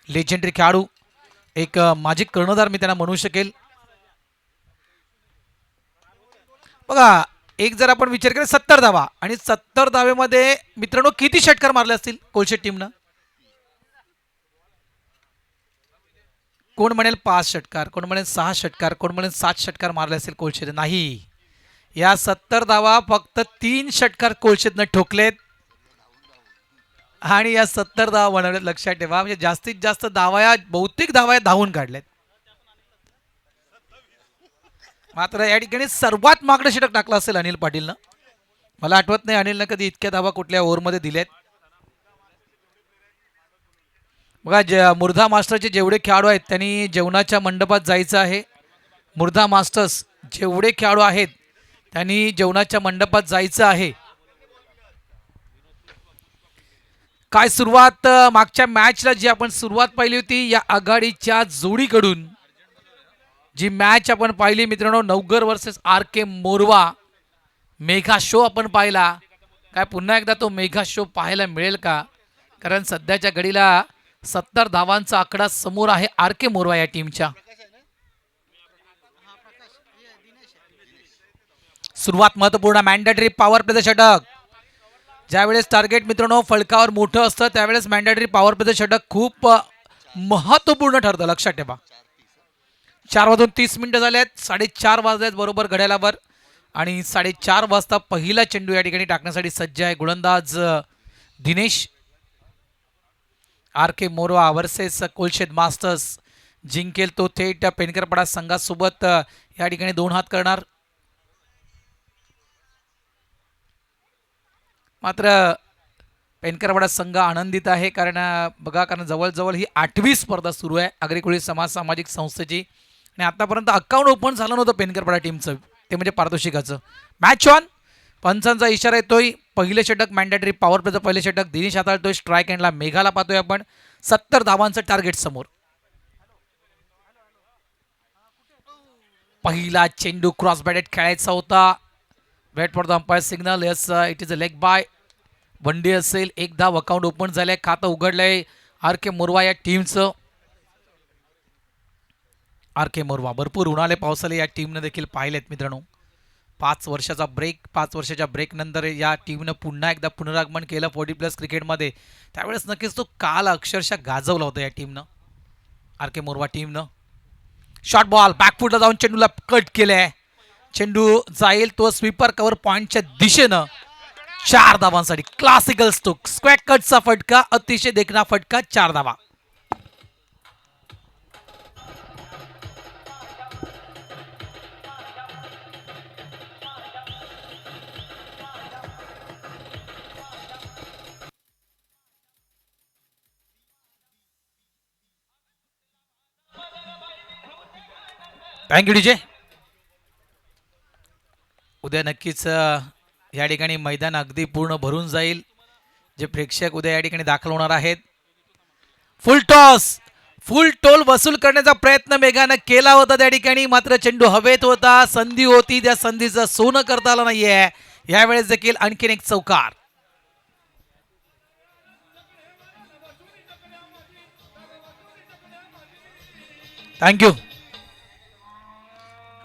लेजेंडरी खेळाडू, एक माजी कर्णधार मी त्यांना म्हणू शकेल. बघा एक जर आपण विचार केला 70 धावा आणि 70 धावेमध्ये मित्रांनो किती षटकार मारले असतील कोलशेत टीमनं. कोण म्हणेल 5 षटकार, कोण म्हणेल 6 षटकार, कोण म्हणेल 7 षटकार मारले असतील कोलशेत. नाही, या 70 धावा फक्त 3 षटकार कोलशेतनं ठोकलेत आणि या 70 धावा बनवल्यात. लक्षात ठेवा, म्हणजे जास्तीत जास्त धावा या बहुतेक धावा धावून काढल्यात. मात्र या ठिकाणी सर्वात मागणं षटक टाकलं असेल अनिल पाटीलनं. मला आठवत नाही अनिलनं कधी इतक्या धावा कुठल्या ओव्हरमध्ये दिल्यात. बघा मुर्धा मास्टरचे जेवढे खेळाडू आहेत त्यांनी जेवणाच्या मंडपात जायचं आहे. मुर्धा मास्टर्स जेवढे खेळाडू आहेत त्यांनी जेवणाच्या मंडपात जायचं आहे. काय सुरुवात मागच्या मॅचला जी आपण सुरुवात पाहिली होती या आघाडीच्या जोडीकडून, जी मॅच आपण पाहिली मित्रांनो नवगर वर्सेस आर के मोरवा, मेघा शो आपण पाहिला. काय पुन्हा एकदा तो मेघा शो पाहायला मिळेल का? कारण सध्याच्या घडीला 70 धावांचा आकडा समोर आहे आर के मोरवा या टीमच्या. सुरुवात महत्वपूर्ण, मॅन्डेटरी पॉवर प्लेचं षटक. ज्यावेळेस टार्गेट मित्रांनो फलकावर मोठं असतं त्यावेळेस मॅन्डेटरी पॉवर प्लेचं षटक खूप महत्वपूर्ण ठरतं. लक्षात ठेवा. 4:30 झालेत, 4:30 वाजलेत बरोबर घड्याळावर आणि 4:30 वाजता पहिला चेंडू या ठिकाणी टाकण्यासाठी सज्ज आहे गोलंदाज दिनेश. आर के मोरवा वर्सेस कोलशेत मास्टर्स. जिंकेल तो थेट पेनकरपाडा संघासोबत या ठिकाणी 2 हात करणार. मात्र पेनकरपाडा संघ आनंदित आहे कारण बघा, कारण जवळजवळ ही 8वी स्पर्धा सुरू आहे आगरी समाज सामाजिक संस्थेची आणि आतापर्यंत अकाउंट ओपन झालं नव्हतं पेनकरपाडा टीमचं, ते म्हणजे पारितोषिकाचं. Match on. पंचांचा इशारा येतोय. पहिले षटक मॅन्डेटरी पॉवर प्लेचं पहिले षटक दिनेश हाताळतोय. स्ट्राईक एंडला मेघाला पाहतोय आपण. 70 धावांचं टार्गेट समोर. पहिला चेंडू क्रॉस बॅटेड खेळायचा होता. Wait for the umpire signal. Yes, it is a leg bye. One day असेल. एक धाव अकाउंट ओपन झालंय, खातं उघडलंय आर के मोरवा या टीमचं. आर के मोरवा भरपूर उन्हाळे पावसाले या टीमनं देखील पाहिलेत मित्रांनो. 5 वर्षाच्या ब्रेक नंतर या टीमनं पुन्हा एकदा पुनरागमन केलं 40+ क्रिकेटमध्ये. त्यावेळेस नक्कीच तो काल अक्षरशः गाजवला होता या टीमनं, आर के मोरवा टीमनं. शॉर्ट बॉल बॅकफुटला जाऊन चेंडूला कट केलंय. चेंडू जाईल तो स्वीपर कव्हर पॉइंटच्या दिशेनं. 4 धावांसाठी क्लासिकल स्टोक. स्क्वॅक कटचा फटका, अतिशय देखणा फटका. 4 धावा. Thank you DJ. उद्या नक्कीच या ठिकाणी मैदान अगदी पूर्ण भरून जाईल. जे प्रेक्षक उद्या या ठिकाणी दाखल होणार आहेत. फुल टॉस, फुल टोल वसूल करण्याचा प्रयत्न मेघानं केला होता त्या ठिकाणी, मात्र चेंडू हवेत होता. संधी होती, त्या संधीचं सोनं करता आलं नाहीये. यावेळेस देखील आणखीन एक चौकार. थँक्यू.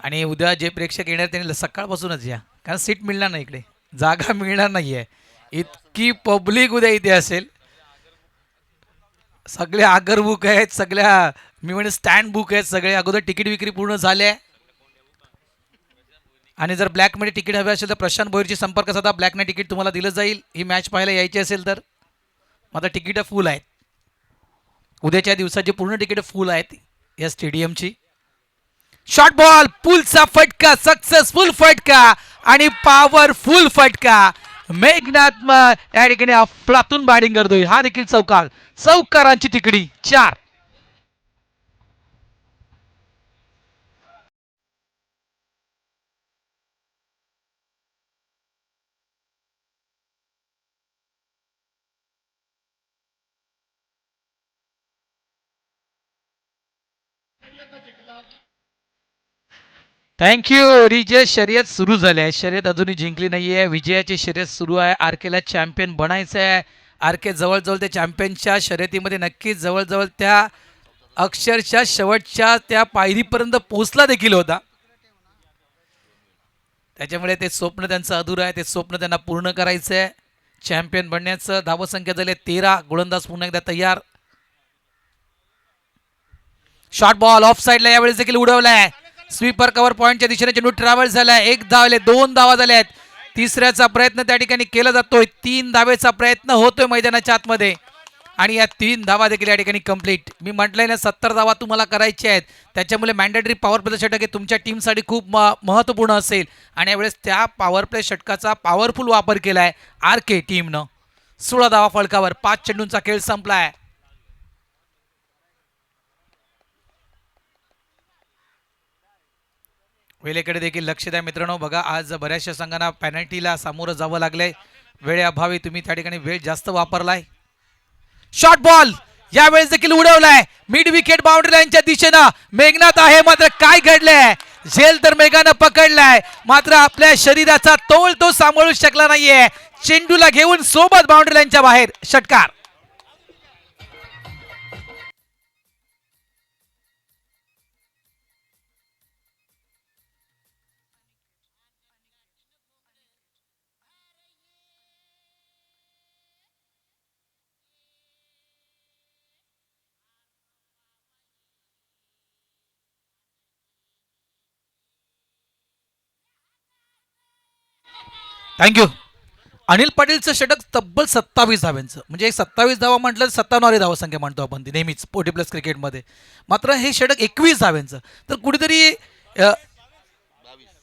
आणि उद्या जे प्रेक्षक येणार त्यांनी सकाळपासूनच या, कारण सीट मिळणार नाही, इकडे जागा मिळणार नाहीये. इतकी पब्लिक उद्या इथे असेल. सगळे आगर बुक आहेत, सगळ्या मी म्हणजे स्टँड बुक आहेत सगळे. अगोदर तिकीट विक्री पूर्ण झाली आहे. आणि जर ब्लॅकमध्ये तिकीट हवे असेल तर प्रशांत भोईरची संपर्क साधा. ब्लॅकने तिकीट तुम्हाला दिलं जाईल ही मॅच पाहायला यायची असेल तर. मात्र तिकीटं फुल आहेत. उद्याच्या दिवसाची पूर्ण तिकीटं फुल आहेत या स्टेडियमची. शॉर्ट बॉल, पुलचा फटका, सक्सेसफुल फटका आणि पॉवरफुल फटका. मेघनाथ या ठिकाणी अफलातून बॅटिंग करतोय. हा देखील चौकार. चौकारांची तिकडी. 4. Thank you DJ. शर्यत सुरू झाली आहे. शर्यत अजूनही जिंकली नाहीये. विजयाची शर्यत सुरू आहे. आरकेला चॅम्पियन बनायचं आहे. आरके जवळजवळ त्या चॅम्पियनच्या शर्यतीमध्ये नक्कीच जवळजवळ त्या अक्षरशः शेवटच्या त्या पायरीपर्यंत पोहोचला देखील होता. त्याच्यामुळे ते स्वप्न त्यांचं अधुरं आहे. ते स्वप्न त्यांना पूर्ण करायचं आहे, चॅम्पियन बनण्याचं. धावसंख्या झाली 13. गोलंदाज पुन्हा एकदा तयार. शॉर्ट बॉल ऑफ साईडला यावेळेस देखील उडवलाय. स्वीपर कव्हर पॉइंटच्या दिशेने चेंडू ट्रॅव्हल झालाय. 1 धाव आले, 2 धावा झाल्या आहेत. तिसऱ्याचा प्रयत्न त्या ठिकाणी केला जातोय. 3 धावेचा प्रयत्न होतोय मैदानाच्या आतमध्ये आणि या 3 धावा देखील या ठिकाणी कंप्लीट. मी म्हटलंय ना 70 धावा तुम्हाला करायच्या आहेत. त्याच्यामुळे मॅन्डेटरी पॉवर प्ले षटक हे तुमच्या टीमसाठी खूप महत्त्वपूर्ण असेल. आणि यावेळेस त्या पॉवर प्ले षटकाचा पॉवरफुल वापर केलाय आर के टीमनं. 16 धावा फलकावर. 5 चेंडूंचा खेळ संपलाय. वेळेकडे देखील लक्ष द्या मित्रांनो. बघा आज बऱ्याचशा संघांना पेनल्टीला सामोरं जावं लागलंय. वेळेअभावी तुम्ही त्या ठिकाणी वेळ जास्त वापरलाय. शॉर्ट बॉल यावेळेस देखील उडवलाय मिड विकेट बाउंड्री लाईनच्या दिशेनं. मेघनाथ आहे, मात्र काय घडलंय? झेल तर मेघानं पकडलाय, मात्र आपल्या शरीराचा तोल तो सांभाळू शकला नाहीये. चेंडूला घेऊन सोबत बाउंड्री लाईनच्या बाहेर. षटकार. थँक्यू. अनिल पाटीलचं षटक तब्बल 27 धाव्यांचं, म्हणजे 27 धावा म्हटलं 97 धावसंख्या म्हणतो आपण ती नेहमीच 40+ क्रिकेटमध्ये. मात्र हे षटक 21 धाव्यांचं, तर कुठेतरी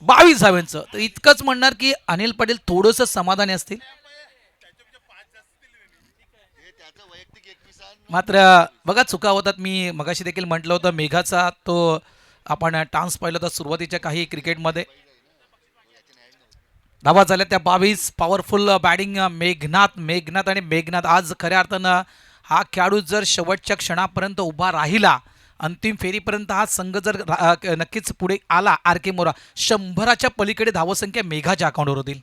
22 धाव्यांचं. तर इतकंच म्हणणार की अनिल पाटील थोडंसं समाधानी असतील. मात्र बघा चुका होतात. मी मगाशी देखील म्हटलं होतं मेघाचा तो आपण टान्स पाहिला होता सुरुवातीच्या काही क्रिकेटमध्ये. धावा झाल्या त्या 22. पॉवरफुल बॅटिंग मेघनाथ आणि मेघनाथ आज खऱ्या अर्थानं हा खेळाडू जर शेवटच्या क्षणापर्यंत उभा राहिला अंतिम फेरीपर्यंत हा संघ जर नक्कीच पुढे आला आर के मोरा 100च्या पलीकडे धावसंख्या मेघाच्या अकाउंटवर होतील.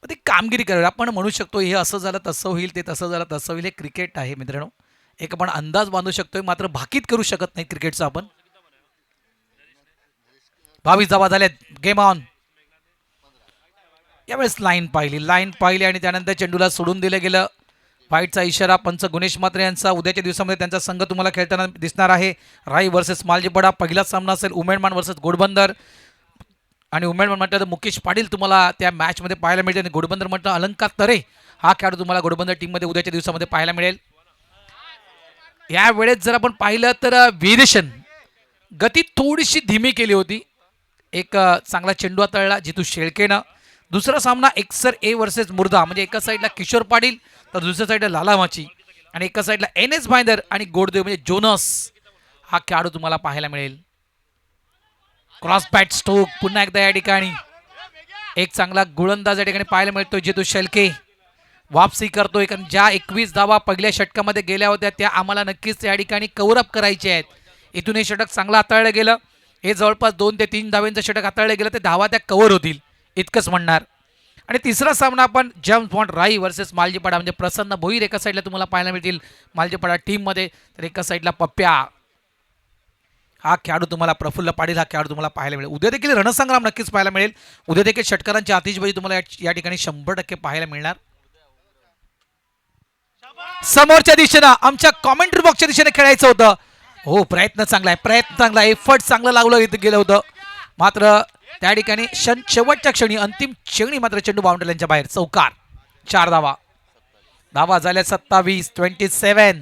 ती कामगिरी करावी. आपण म्हणू शकतो हे असं झालं तसं होईल, ते तसं झालं तसं होईल. हे क्रिकेट आहे मित्रांनो. एक आपण अंदाज बांधू शकतोय, मात्र भाकीत करू शकत नाही क्रिकेटचा आपण. 22 धावा झाल्यात. Game on. यावेळेस लाईन पाहिली आणि त्यानंतर चेंडूला सोडून दिलं गेलं. फाईटचा इशारा पंच गुणेश म्हात्रे यांचा. उद्याच्या दिवसामध्ये त्यांचा संघ तुम्हाला खेळताना दिसणार आहे. राई वर्सेस मालजीपडा. पहिला सामना असेल उमेडमान वर्सेस घोडबंदर. आणि उमेडमान म्हटलं तर मुकेश पाटील तुम्हाला त्या मॅचमध्ये पाहायला मिळते. आणि घोडबंदर म्हटलं अलंकार तरे हा खेळाडू तुम्हाला घोडबंदर टीममध्ये उद्याच्या दिवसामध्ये पाहायला मिळेल. यावेळेस जर आपण पाहिलं तर व्हेरिएशन गती थोडीशी धीमी केली होती. एक चांगला चेंडू हाताळला जितू शेळकेनं. दुसरा सामना एक्सर ए वर्सेस मुर्दा, म्हणजे एका साईडला किशोर पाटील तर दुसऱ्या साईडला लाला माची आणि एका साईडला एन एस भाईंदर आणि गोडदेव म्हणजे जोनस हा खेळाडू तुम्हाला पाहायला मिळेल. क्रॉस बॅट स्ट्रोक पुन्हा एकदा या ठिकाणी एक चांगला गोलंदाज या ठिकाणी पाहायला मिळतो. जितू शेळके वापसी करतोय, कारण ज्या 21 धावा पहिल्या षटकामध्ये गेल्या होत्या त्या आम्हाला नक्कीच या ठिकाणी कव्हरअप करायचे आहेत. इथून हे षटक चांगलं हाताळलं गेलं. हे जवळपास 2 ते 3 धाव्यांचं षटक हाताळलं गेलं ते धावा त्या कव्हर होतील इतकंच म्हणणार. आणि तिसरा सामना आपण जेम्स बॉन्ड राई वर्सेस मालजीपाडा, म्हणजे प्रसन्न भोईर एका साईडला तुम्हाला पाहायला मिळतील मालजीपाडा टीममध्ये, तर एका साईडला पप्प्या हा खेळाडू तुम्हाला, प्रफुल्ल पाटील हा खेळाडू तुम्हाला पाहायला मिळेल. उद्या देखील रणसंग्राम नक्कीच पाहायला मिळेल. उद्या देखील षटकारांची आतिषबाजी तुम्हाला या ठिकाणी 100% पाहायला मिळणार. समोरच्या दिशेनं आमच्या कॉमेंट्री बॉक्सच्या दिशेने खेळायचं होतं. हो, प्रयत्न चांगला आहे, एफर्ट चांगलं लागलं गेलं होतं. मात्र त्या ठिकाणी शेवटच्या क्षणी अंतिम क्षणी मात्र चेंडू बाउंड्रीच्या बाहेर. चौकार. 4 धावा झाल्या 27.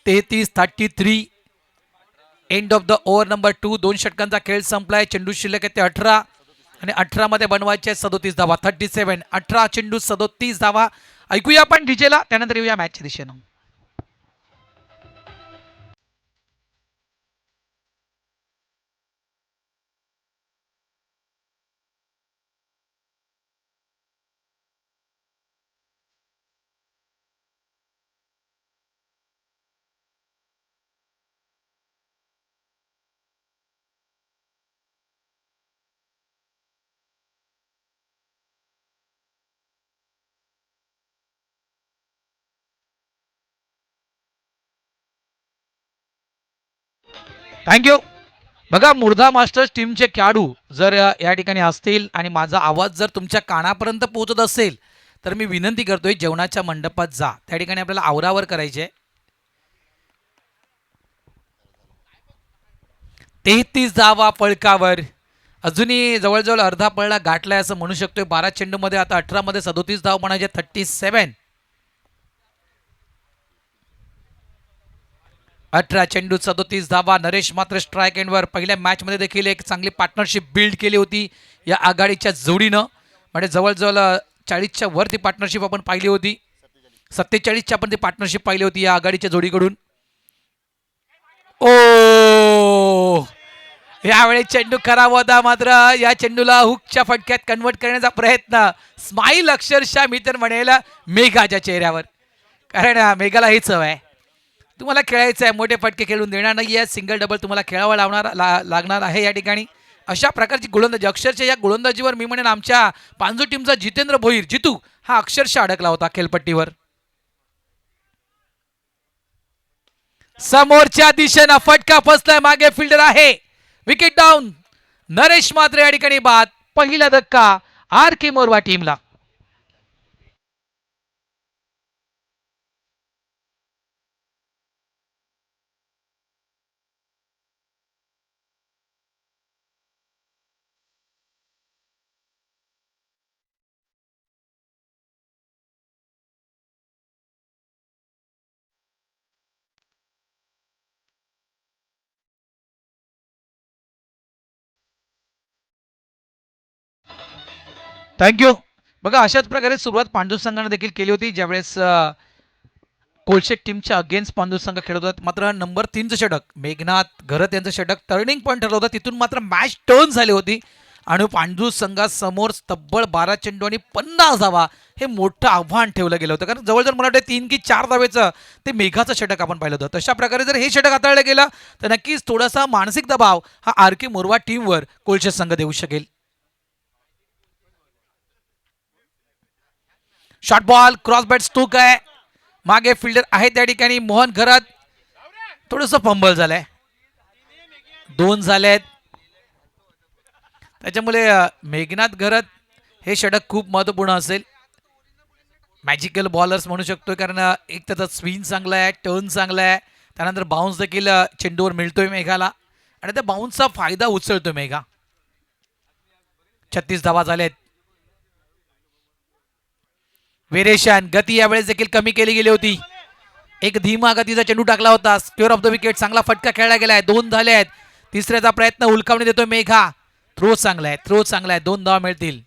तेहतीस 33. End of the over number 2. 2 षटकांचा खेळ संपलाय. चेंडू शिल्लक आहे ते 18 आणि 18 मध्ये बनवायचे 37 धावा. 37. 18 चेंडू 37 धावा. ऐकूया आपण डीजेला, त्यानंतर येऊया मॅचच्या दिशेनं. थँक्यू. बघा, मुर्धा मास्टर्स टीमचे खेळाडू जर या ठिकाणी असतील आणि माझा आवाज जर तुमच्या कानापर्यंत पोहोचत असेल तर मी विनंती करतोय जेवणाच्या मंडपात जा. त्या ठिकाणी आपल्याला आवरावर करायचे. 33 धावा फळकावर. अजूनही जवळजवळ अर्धा पळला गाठलाय असं म्हणू शकतोय. 12 चेंडूमध्ये आता 18 मध्ये 37 धाव म्हणायचे. 37. 18 चेंडू 37 धावा. नरेश मात्र स्ट्राईक एंडवर. पहिल्या मॅचमध्ये देखील एक चांगली पार्टनरशिप बिल्ड केली होती या आघाडीच्या जोडीनं. म्हणजे जवळजवळ 40च्या वरती पार्टनरशिप आपण पाहिली होती. 47च्या पण ती पार्टनरशिप पाहिली होती या आघाडीच्या जोडीकडून. ओ यावेळी चेंडू खराब होता, मात्र या चेंडूला हुकच्या फटक्यात कन्वर्ट करण्याचा प्रयत्न. स्माईल अक्षरशः मी तर म्हणेल मेघाच्या चेहऱ्यावर, कारण मेघाला हीच हवं आहे. तुम्हाला खेळायचं आहे, मोठे फटके खेळून देणार नाही आहे, सिंगल डबल तुम्हाला खेळावं लागणार आहे या ठिकाणी. अशा प्रकारची गोलंदाजी, अक्षरशः या गोलंदाजीवर मी म्हणेन आमच्या पांजू टीमचा जितेंद्र भोईर जितू हा अक्षरशः अडकला होता खेळपट्टीवर. समोरच्या दिशेनं फटका फसलाय, मागे फिल्डर आहे. Wicket down. नरेश मात्र या ठिकाणी बाद. पहिला धक्का आर के मोरवा टीमला. थँक्यू. बघा अशाच प्रकारे सुरुवात पांडू संघाने देखील केली होती, ज्यावेळेस कोलशेट टीमच्या अगेन्स्ट पांडू संघ खेळत होता. मात्र नंबर 3चं षटक मेघनाथ घरत यांचं षटक टर्निंग पॉईंट ठरलं होतं. तिथून मात्र मॅच टर्न झाली होती आणि पांडू संघासमोर तब्बल 12 चेंडू आणि 50 धावा हे मोठं आव्हान ठेवलं गेलं होतं. कारण जवळजवळ मला वाटतं 3 की 4 धावेचं ते मेघाचं षटक आपण पाहिलं होतं. तशा प्रकारे जर हे षटक हाताळलं गेलं तर नक्कीच थोडासा मानसिक दबाव हा आर के मोरवा टीमवर कोलशेट संघ देऊ शकेल. Short ball cross bat stroke आहे. मागे फिल्डर आहे त्या ठिकाणी मोहन घरात. थोडंसं फंबल झालंय, 2 झालेत. त्याच्यामुळे मेघनाथ घरात हे षटक खूप महत्त्वपूर्ण असेल. मॅजिकल बॉलर्स म्हणू शकतो, कारण एक त्याचा स्विंग चांगला आहे, टर्न चांगला आहे, त्यानंतर बाउन्स देखील चेंडूवर मिळतोय मेघाला आणि त्या बाउन्सचा फायदा उचलतोय मेघा. 36 धावा झालेत. वेरेशन गती यावेळेस देखील कमी केली गेली होती. एक धीमा गतीचा चेंडू टाकला होता. स्क्वेअर ऑफ द विकेट चांगला फटका खेळला गेलाय. 2 झाले आहेत. तिसऱ्याचा प्रयत्न उलकावणी देतोय मेघा. थ्रो चांगला आहे, 2 धावा मिळतील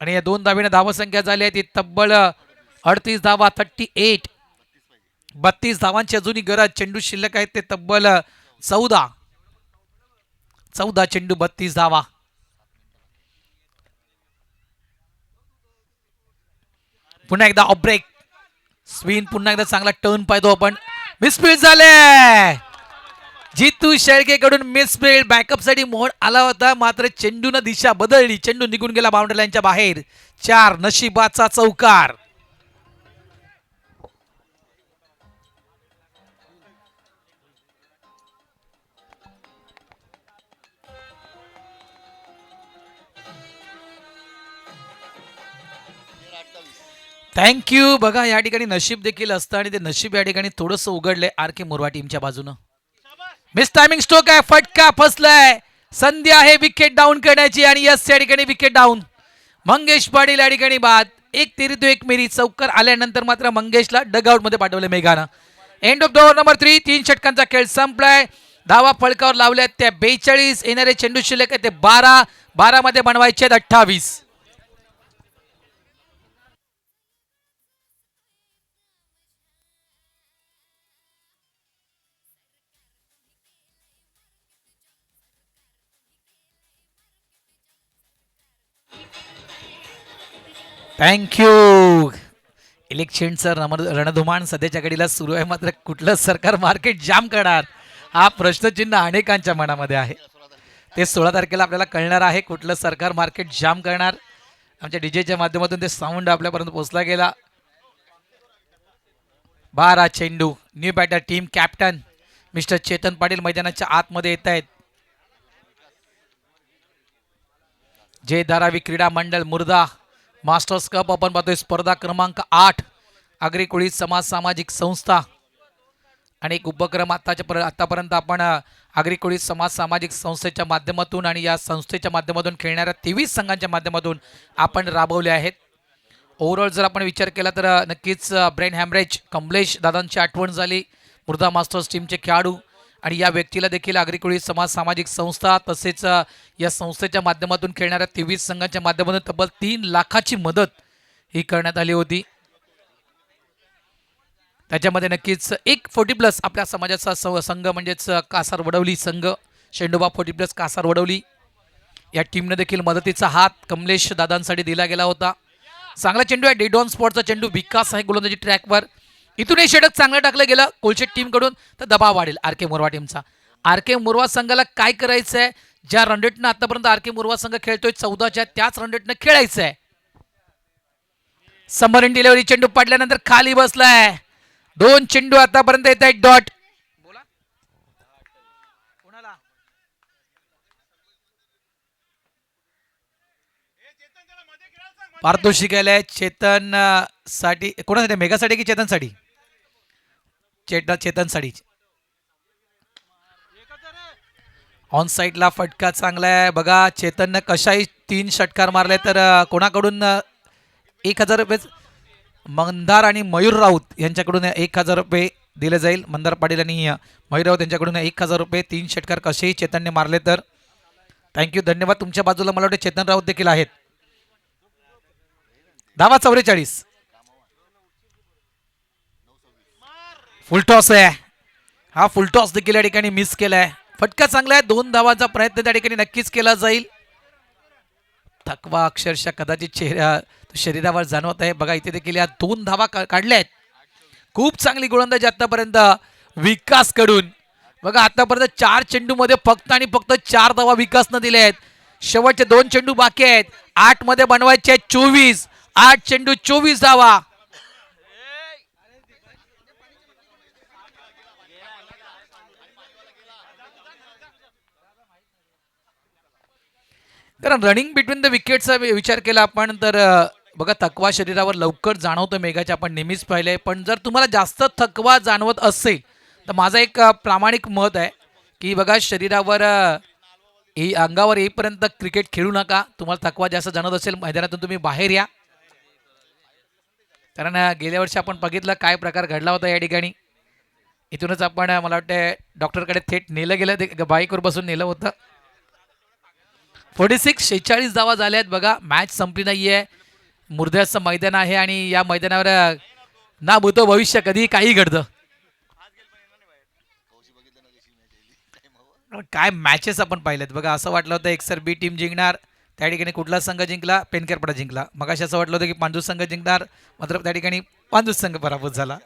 आणि या 2 धावेने धावसंख्या झाली आहे ती तब्बल 38 धावा. 38. 32 धावांची अजूनही गरज. चेंडू शिल्लक आहेत ते तब्बल 14 चेंडू 32 धावा. पुन्हा एकदा ऑफ ब्रेक स्विन, पुन्हा एकदा चांगला टर्न पाहतो आपण. मिसफील्ड झाले. जितू शेळकेकडून मिसफील्ड. बॅकअप साठी मोहन आला होता, मात्र चेंडूनं दिशा बदलली. चेंडू निघून गेला बाउंड्री लाईनच्या बाहेर. 4 नशिबाचा चौकार. थँक्यू. बघा या ठिकाणी नशीब देखील असतं आणि ते नशीब या ठिकाणी थोडंसं उघडलंय आर के मोरवा टीमच्या बाजूनं. मिस टायमिंग स्ट्रोक आहे, फटका फसलाय. संधी आहे विकेट डाऊन करण्याची आणि यस या ठिकाणी विकेट डाऊन. मंगेश पाटील या ठिकाणी बाद. 1 तेरी तो 1 मेरी. चौकार आल्यानंतर मात्र मंगेशला डगआउट मध्ये पाठवलं मेघानं. End of the over number 3. 3 षटकांचा खेळ संपलाय. धावा फळकावर लावल्यात त्या 42. येणारे चेंडू शिल्लक आहे ते 12. 12 मध्ये बनवायचे 28. थँक्यू. इलेक्शनचं रणधुमाण सध्याच्या घडीला सुरू आहे, मात्र कुठलं सरकार मार्केट जाम करणार हा प्रश्नचिन्ह अनेकांच्या मनामध्ये आहे. ते 16 तारखेला आपल्याला कळणार आहे कुठलं सरकार मार्केट जाम करणार. आमच्या डीजेच्या माध्यमातून ते साऊंड आपल्यापर्यंत पोहोचला गेला. 12 चेंडू. New batter team captain mister Chetan Patil मैदानाच्या आतमध्ये येत आहेत. जय धारावी क्रीडा मंडळ मुर्दा मास्टर्स कप आपण पाहतोय. स्पर्धा क्रमांक 8. आगरी कोळी समाज सामाजिक संस्था आणि एक उपक्रम आतापर्यंत आपण आगरी कोळी समाज सामाजिक संस्थेच्या माध्यमातून आणि या संस्थेच्या माध्यमातून खेळणाऱ्या 23 संघांच्या माध्यमातून आपण राबवले आहेत. ओव्हरऑल जर आपण विचार केला तर नक्कीच ब्रेन हॅमरेज कमलेश दादांची आठवण झाली. मुर्दा मास्टर्स टीमचे खेळाडू आणि या व्यक्तीला देखील आगरी समाज सामाजिक संस्था तसेच या संस्थेच्या माध्यमातून खेळणाऱ्या 23 संघांच्या माध्यमातून तब्बल 3 लाखाची मदत ही करण्यात आली होती. त्याच्यामध्ये नक्कीच एक 40+ आपल्या समाजाचा संघ म्हणजेच कासार वडवली संघ, शेंडोबा 40+ कासार वडवली या टीमने देखील मदतीचा हात कमलेश दादांसाठी दिला गेला होता. चांगला चेंडू आहे डेडॉन स्पॉटचा चेंडू, विकास आहे गोलंदाजी ट्रॅकवर. इथूनही षटक चांगलं टाकलं गेलं कोलशेट टीमकडून तर दबाव वाढेल आर के मोरवा टीमचा. आर के मोरवा संघाला काय करायचं आहे, ज्या रनरेटनं आतापर्यंत आर के मोरवा संघ खेळतोय 14च्या त्याच रनरेटनं खेळायचं आहे. सबमरीन डिलिव्हरी चेंडू पडल्यानंतर खाली बसलाय. 2 चेंडू आतापर्यंत येत आहेत डॉट. पारितोषिक आलंय चेतन साठी. कोणासाठी, मेघासाठी की चेतनसाठी? चेतनसाठी. ऑन साईडला फटका चांगला आहे बघा. चेतननं कशाही 3 षटकार मारले तर कोणाकडून 1000 रुपये मंदार आणि मयूर राऊत यांच्याकडून 1000 रुपये दिले जाईल. मंदार पाटील आणि मयूर राऊत यांच्याकडून 1000 रुपये. 3 षटकार कसेही चेतनने मारले तर. थँक्यू, धन्यवाद. तुमच्या बाजूला मला वाटतं चेतन राऊत देखील आहेत. धावा 44. फुलटॉस आहे हा. फुलटॉस देखील या ठिकाणी मिस केलाय. फटका चांगला आहे. 2 धावांचा प्रयत्न त्या ठिकाणी नक्कीच केला जाईल. थकवा अक्षरशः कदाचित शरीरावर जाणवत आहे बघा. इथे देखील या 2 धावा काढल्या आहेत. खूप चांगली गोलंदाजी आतापर्यंत विकास कडून बघा. आतापर्यंत 4 चेंडूमध्ये फक्त आणि फक्त 4 धावा विकासनं दिल्या आहेत. शेवटचे 2 चेंडू बाकी आहेत. 8 मध्ये बनवायचे आहेत 24. 8 चेंडू 24 धावा. कारण रनिंग बिटवीन द विकेटचा विचार केला आपण तर बघा थकवा शरीरावर लवकर जाणवतो. मेघाचे आपण नेहमीच पाहिले. पण जर तुम्हाला जास्त थकवा जाणवत असेल तर माझं एक प्रामाणिक मत आहे की बघा शरीरावर अंगावर येईपर्यंत क्रिकेट खेळू नका. तुम्हाला थकवा जास्त जाणवत असेल मैदानातून तुम्ही बाहेर या. कारण गेल्या वर्षी आपण बघितलं काय प्रकार घडला होता या ठिकाणी. इथूनच आपण मला वाटतं डॉक्टरकडे थेट नेलं गेलं, बाईकवर बसून नेलं होतं. 46 धावा झाल्या आहेत बघा. मॅच संपली नाहीये. मुर्द्याचं मैदान आहे आणि या मैदानावर ना भूतो भविष्य कधीही काही घडतं. काय मॅचेस आपण पाहिलेत बघा. असं वाटलं होतं एकसर बी टीम जिंकणार, त्या ठिकाणी कुठला संघ जिंकला, पेनकेरपडा जिंकला. मगाशी असं वाटलं होतं की पांडू संघ जिंकणार, मात्र त्या ठिकाणी पांडू संघ पराभूत झाला.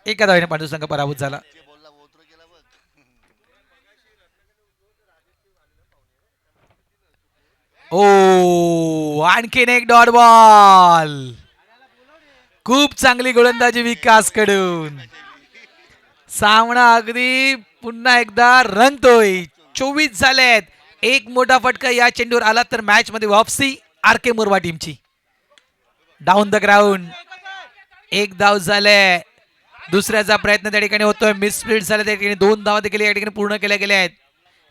एका धावेने पांडू संघ पराभूत झाला. ओ आणखीन एक डॉट बॉल. खूप चांगली गोलंदाजी विकास कडून. सामना अगदी पुन्हा एकदा रंगतोय. 24 झालेत. एक मोठा फटका या चेंडूवर आला तर मॅच मध्ये वापसी आर के मोरवा टीमची. Down the ground. 1 धाव झाले. दुसऱ्याचा प्रयत्न त्या ठिकाणी होतोय. मिसफील्ड झाले त्या ठिकाणी. 2 धावा देखील या ठिकाणी पूर्ण केल्या गेल्या आहेत.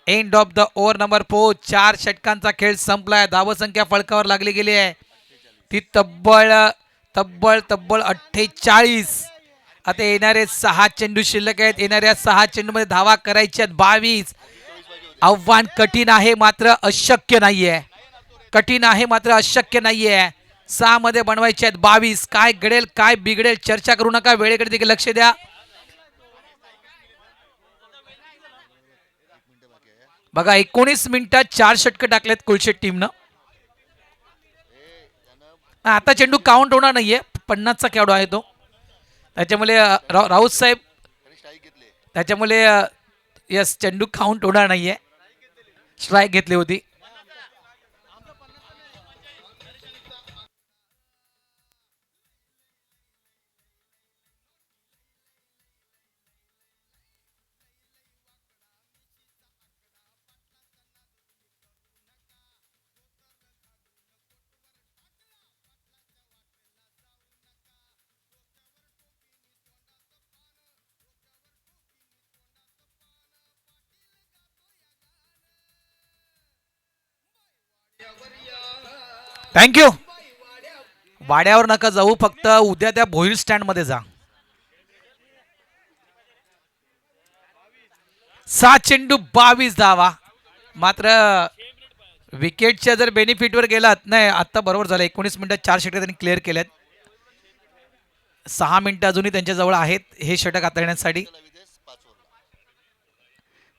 End of the over number 4. 4 षटकांचा खेळ संपलाय. धावसंख्या फळकावर लागली गेली आहे ती तब्बल 48. आता येणारे 6 चेंडू शिल्लक आहेत. येणाऱ्या 6 चेंडूमध्ये धावा करायच्या 22. आव्हान कठीण आहे मात्र अशक्य नाहीये. कठीण आहे मात्र अशक्य नाहीये. 6 मध्ये बनवायचे आहेत 22. काय घडेल काय बिघडेल चर्चा करू नका. वेळेकडे देखील लक्ष द्या. बघा 19 मिनिटात 4 षटकं टाकलेत कोलशेट टीमनं. आता चेंडू काउंट होणार नाहीये. 50चा खेळाडू आहे तो. त्याच्यामुळे राऊत साहेब त्याच्यामुळे यस चेंडू काउंट होणार नाहीये. स्ट्राईक घेतली होती. थँक्यू. वाड्यावर नका जाऊ, फक्त उद्या त्या भोईर स्टँड मध्ये जा. 7 चेंडू 22 धावा. मात्र विकेटच्या जर बेनिफिटवर गेलात, नाही आता बरोबर झालं, 19 मिनिटात 4 षटक त्यांनी क्लिअर केल्यात. 6 मिनिटं अजूनही त्यांच्याजवळ आहेत हे षटक हाताळण्यासाठी.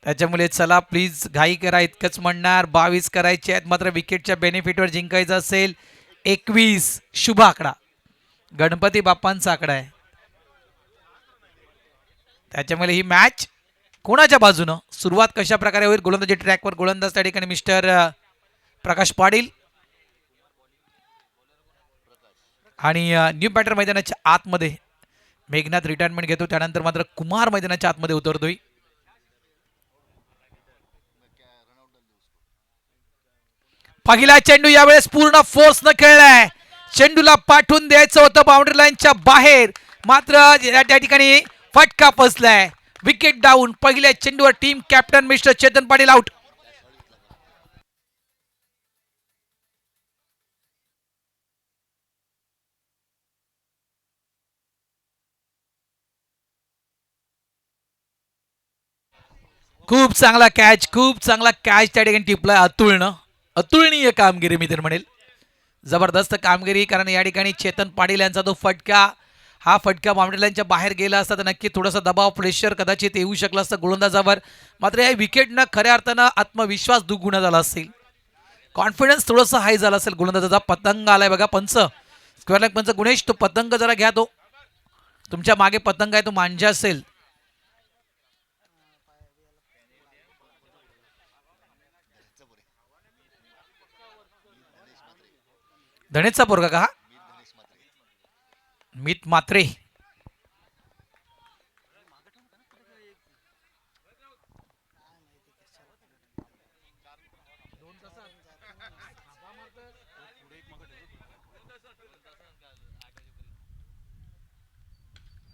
त्याच्यामुळे चला प्लीज घाई करा इतकंच म्हणणार. 22 करायचे आहेत, मात्र विकेटच्या बेनिफिटवर जिंकायचं असेल. 21 शुभ आकडा, गणपती बाप्पांचा आकडा आहे. त्याच्यामुळे ही मॅच कोणाच्या बाजूनं, सुरुवात कशा प्रकारे होईल. गोलंदाजी ट्रॅकवर गोलंदाज त्या ठिकाणी मिस्टर प्रकाश पाटील आणि न्यू बॅटर मैदानाच्या आतमध्ये मेघनाथ रिटायरमेंट घेतो. त्यानंतर मात्र कुमार मैदानाच्या आतमध्ये उतरतोय. पहिला चेंडू यावेळेस पूर्ण फोर्स न खेळलाय. चेंडूला पाठवून द्यायचं होतं बाउंड्री लाईनच्या बाहेर, मात्र त्या ठिकाणी फटका फसलाय. Wicket down. पहिल्या चेंडूवर team captain mister Chetan Patil out. खूप चांगला कॅच, खूप चांगला कॅच त्या ठिकाणी टिपलाय अतुलनं. अतुलनीय कामगिरी मी तर म्हणेल, जबरदस्त कामगिरी. कारण या ठिकाणी चेतन पाटील यांचा तो फटका, हा फटका बाउंड्री लाईनच्या बाहेर गेला असता तर नक्की थोडासा दबाव, प्रेशर कदाचित येऊ शकला असतं गोलंदाजावर. मात्र या विकेटनं खऱ्या अर्थानं आत्मविश्वास दुगुणा झाला असेल, कॉन्फिडन्स थोडंसं हाय झाला असेल गोलंदाजाचा. पतंग आलाय बघा, पंच स्क्वेअर लेग पंच गुणेश, तो पतंग जरा घ्या. तो तुमच्या मागे पतंग आहे, तो मांजा असेल. धनेचा पोरगा का हा? मित मात्रे.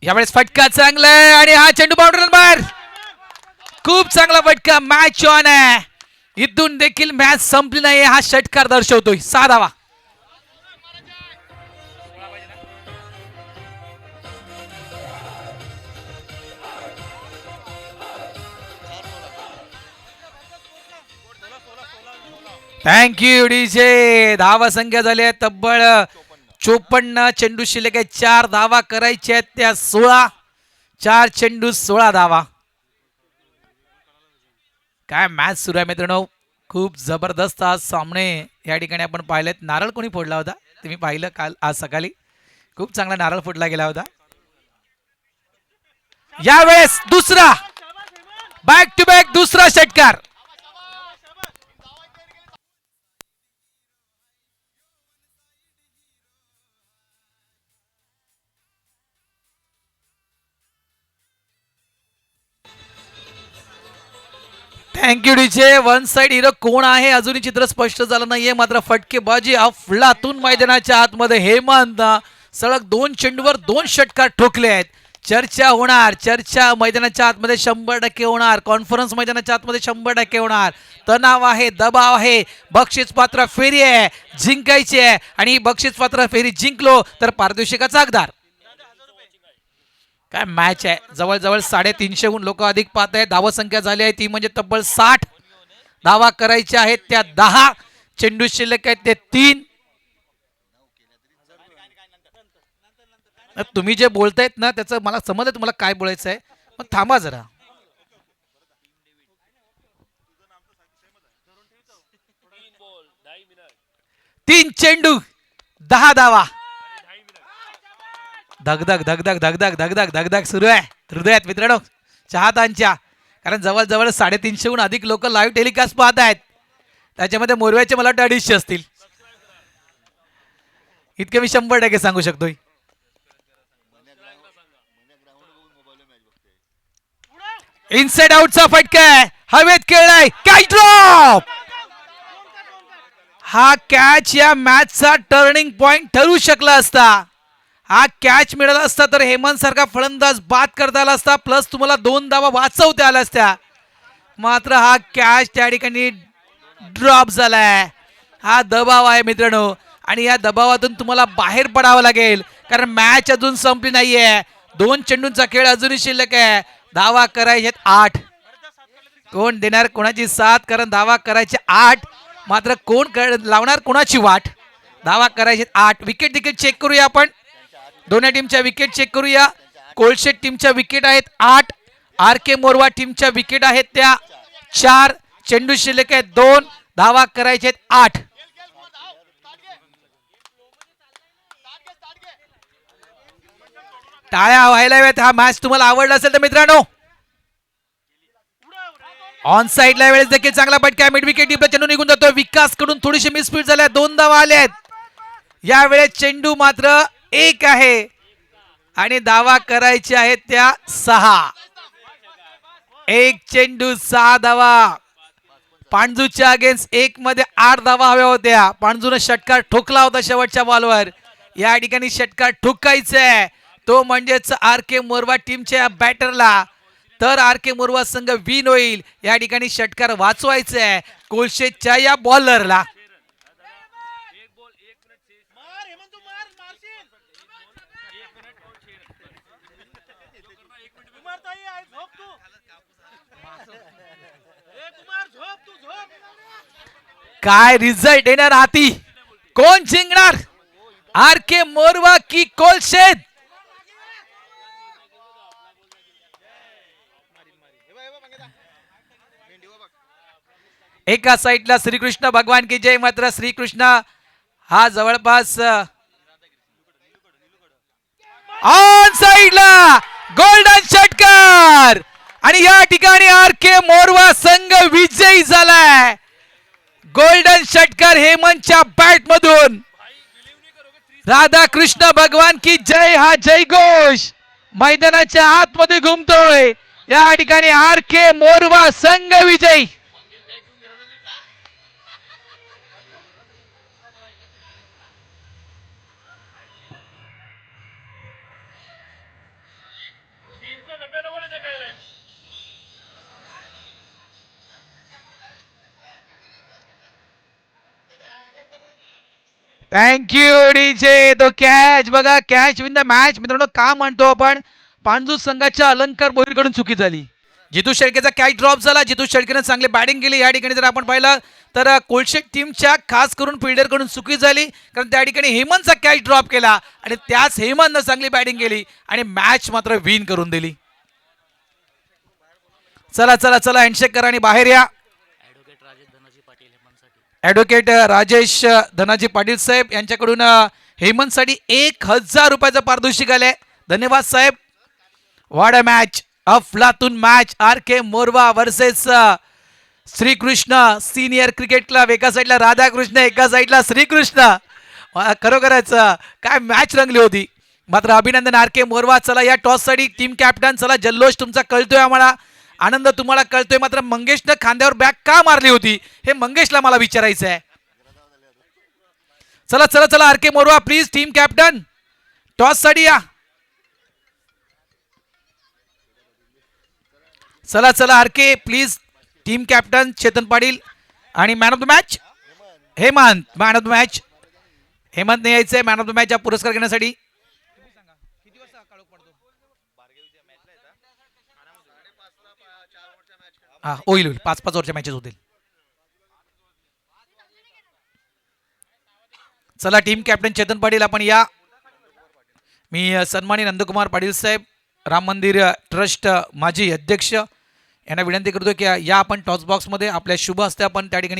यावेळेस फटका चांगला आहे आणि हा चेंडू बाउंड्री बाहेर. खूप चांगला फटका, मॅच ऑन आहे. इथून देखील मॅच संपली नाही हा षटकार दर्शवतोय. 6 धावा. Thank you DJ. धावा संख्या झाली आहे तब्बल 54. चेंडू शिल्लक आहे, 4 धावा करायच्या आहेत त्या 16. 4 चेंडू 16 धावा. काय मॅच सुरू आहे मित्रांनो, खूप जबरदस्त आज सामने या ठिकाणी आपण पाहिलेत. नारळ कोणी फोडला होता तुम्ही पाहिलं काल, आज सकाळी खूप चांगला नारळ फोडला गेला होता. यावेळेस दुसरा बॅक टू बॅक दुसरा षटकार. Thank you DJ. One side hero कोण आहे अजूनही चित्र स्पष्ट झालं नाहीये, मात्र फटकेबाजी अफलातून मैदानाच्या आतमध्ये. हेमंत सलग 2 चेंडूवर 2 षटकार ठोकले आहेत. चर्चा होणार, चर्चा मैदानाच्या आतमध्ये 100% होणार. कॉन्फरन्स मैदानाच्या आतमध्ये 100% होणार. तणाव आहे, दबाव आहे, बक्षीस पात्र फेरी आहे, जिंकायची आहे. आणि बक्षीस पात्र फेरी जिंकलो तर पारितोषिकाचा हकदार. काय मॅच आहे, जवळजवळ 350हून लोक अधिक पाहत आहेत. धावा संख्या झाली आहे ती म्हणजे तब्बल 60 धावा करायच्या आहेत त्या 10. चेंडू शिल्लक आहेत ते 3. तुम्ही जे बोलतायत ना त्याचं मला समजलं तुम्हाला काय बोलायचं आहे, पण थांबा जरा. तीन चेंडू 10 धावा. धगधग धगधग धगधग धगधग धगधग सुरू आहे हृदयात मित्रांनो चाहत्यांच्या. कारण जवळजवळ 350हून अधिक लोक लाईव्ह टेलिकास्ट पाहत आहेत. त्याच्यामध्ये मोरव्याचे मला वाटतं 250 असतील. इतके मी 100% सांगू शकतोय. इनसाइड आउटचा फटका आहे, हवेत खेळलाय, कॅच ड्रॉप. हा कॅच या मॅचचा टर्निंग पॉइंट ठरू शकला असता. हा कॅच मिळाला असता तर हेमंत सारखा फलंदाज बाद करता आला असता, प्लस तुम्हाला 2 धावा वाचवता आल्या असत्या. मात्र हा कॅच त्या ठिकाणी ड्रॉप झालाय. हा दबाव आहे मित्रांनो. आणि या दबावातून तुम्हाला बाहेर पडावं लागेल, कारण मॅच अजून संपली नाहीये. 2 चेंडूंचा खेळ अजूनही शिल्लक आहे. धावा करायचे 8. कोण देणार कोणाची साथ, कारण धावा करायचे 8, मात्र कोण लावणार कोणाची वाट. धावा करायचे 8. विकेट देखील चेक करूया आपण. दोन्ही टीमच्या विकेट चेक करूया. कोलशेट टीमच्या विकेट आहेत 8. RK मोरवा टीमच्या विकेट आहेत त्या 4. चेंडू शिल्लक आहेत 2. धावा करायचे 8. टाळ्या व्हायला हव्यात. हा मॅच तुम्हाला आवडला असेल तर मित्रांनो, ऑन साइडला वेळेस देखील चांगला फटका. मिड विकेट टीपला चेंडू निघून जातो. विकास कडून थोडीशी मिसफीट झाल्या. 2 धावा आल्यात. यावेळेस चेंडू मात्र 1 आहे आणि धावा करायच्या आहेत त्या 6. 1 चेंडू 6 धावा. पांडूच्या अगेन्स्ट 1 मध्ये 8 धावा हव्या होत्या. पांडूने षटकार ठोकला होता शेवटच्या बॉलवर. या ठिकाणी षटकार ठोकायचा आहे, तो म्हणजेच RK मोरवा टीमच्या बॅटरला. तर RK मोरवा संघ विन होईल. या ठिकाणी षटकार वाचवायचा आहे कोलशेटच्या या बॉलरला. काय रिझल्ट येणार हाती, कोण जिंकणार, RK मोरवा की कोलशेत? एका साइडला श्रीकृष्ण भगवान की जय. मात्र श्रीकृष्ण हा जवळपास ऑन साइडला गोल्डन षटकार आणि या ठिकाणी RK मोरवा संघ विजयी झालाय. गोल्डन षटकार हेमंतच्या बॅट मधून. राधाकृष्ण भगवान की जय हा जयघोष मैदानाच्या आतमध्ये घुमतोय. या ठिकाणी RK मोरवा संघ विजयी. Thank you DJ. तो कॅच बघा, कॅच विन द मॅच. मित्रांनो का म्हणतो आपण, पांडू संघाच्या अलंकार बोरीकडून चुकी झाली. जितू शेळकेचा कॅच ड्रॉप झाला. जितू शेळकेने चांगली बॅटिंग केली. या ठिकाणी जर आपण पाहिलं तर कोलशेट टीमच्या खास करून फिल्डरकडून चुकी झाली, कारण त्या ठिकाणी हेमंतचा कॅच ड्रॉप केला आणि त्याच हेमंतनं चांगली बॅटिंग केली आणि मॅच मात्र विन करून दिली. चला चला चला, हँडशेक करा आणि बाहेर या. ॲडव्होकेट राजेश धनाजी पाटील साहेब यांच्याकडून हेमंतसाठी 1000 रुपयाचं पारितोषिक आलंय. धन्यवाद साहेब. व्हॉट अ मॅच, अफलातून match. RK Morwa versus Shrikrishna senior cricket club. एका साईडला राधाकृष्ण, एका साईडला श्रीकृष्ण. खरोखरच काय मॅच रंगली होती. मात्र अभिनंदन RK मोरवा. चला या टॉससाठी टीम कॅप्टन, चला जल्लोष तुमचा कळतोय आम्हाला, आनंद तुम्हाला कळतोय. मात्र मंगेशनं खांद्यावर बॅग का मारली होती हे मंगेशला मला विचारायचं आहे. चला चला चला, RK मोरवा प्लीज टीम कॅप्टन टॉस साठी या. चला चला RK please team captain Chetan Patil आणि man of the match Hemant. Man of the match हेमंतने यायचंय मॅन ऑफ द मॅच हा पुरस्कार घेण्यासाठी. हा होईल होईल, 5-5 ओव्हरच्या मॅचेस होतील. चला टीम कॅप्टन चेतन पाटील आपण या. मी सन्मानी नंदकुमार पाटील साहेब, राम मंदिर ट्रस्ट माजी अध्यक्ष यांना विनंती करतो की या आपण टॉस बॉक्समध्ये आपल्या शुभ हस्ते आपण त्या ठिकाणी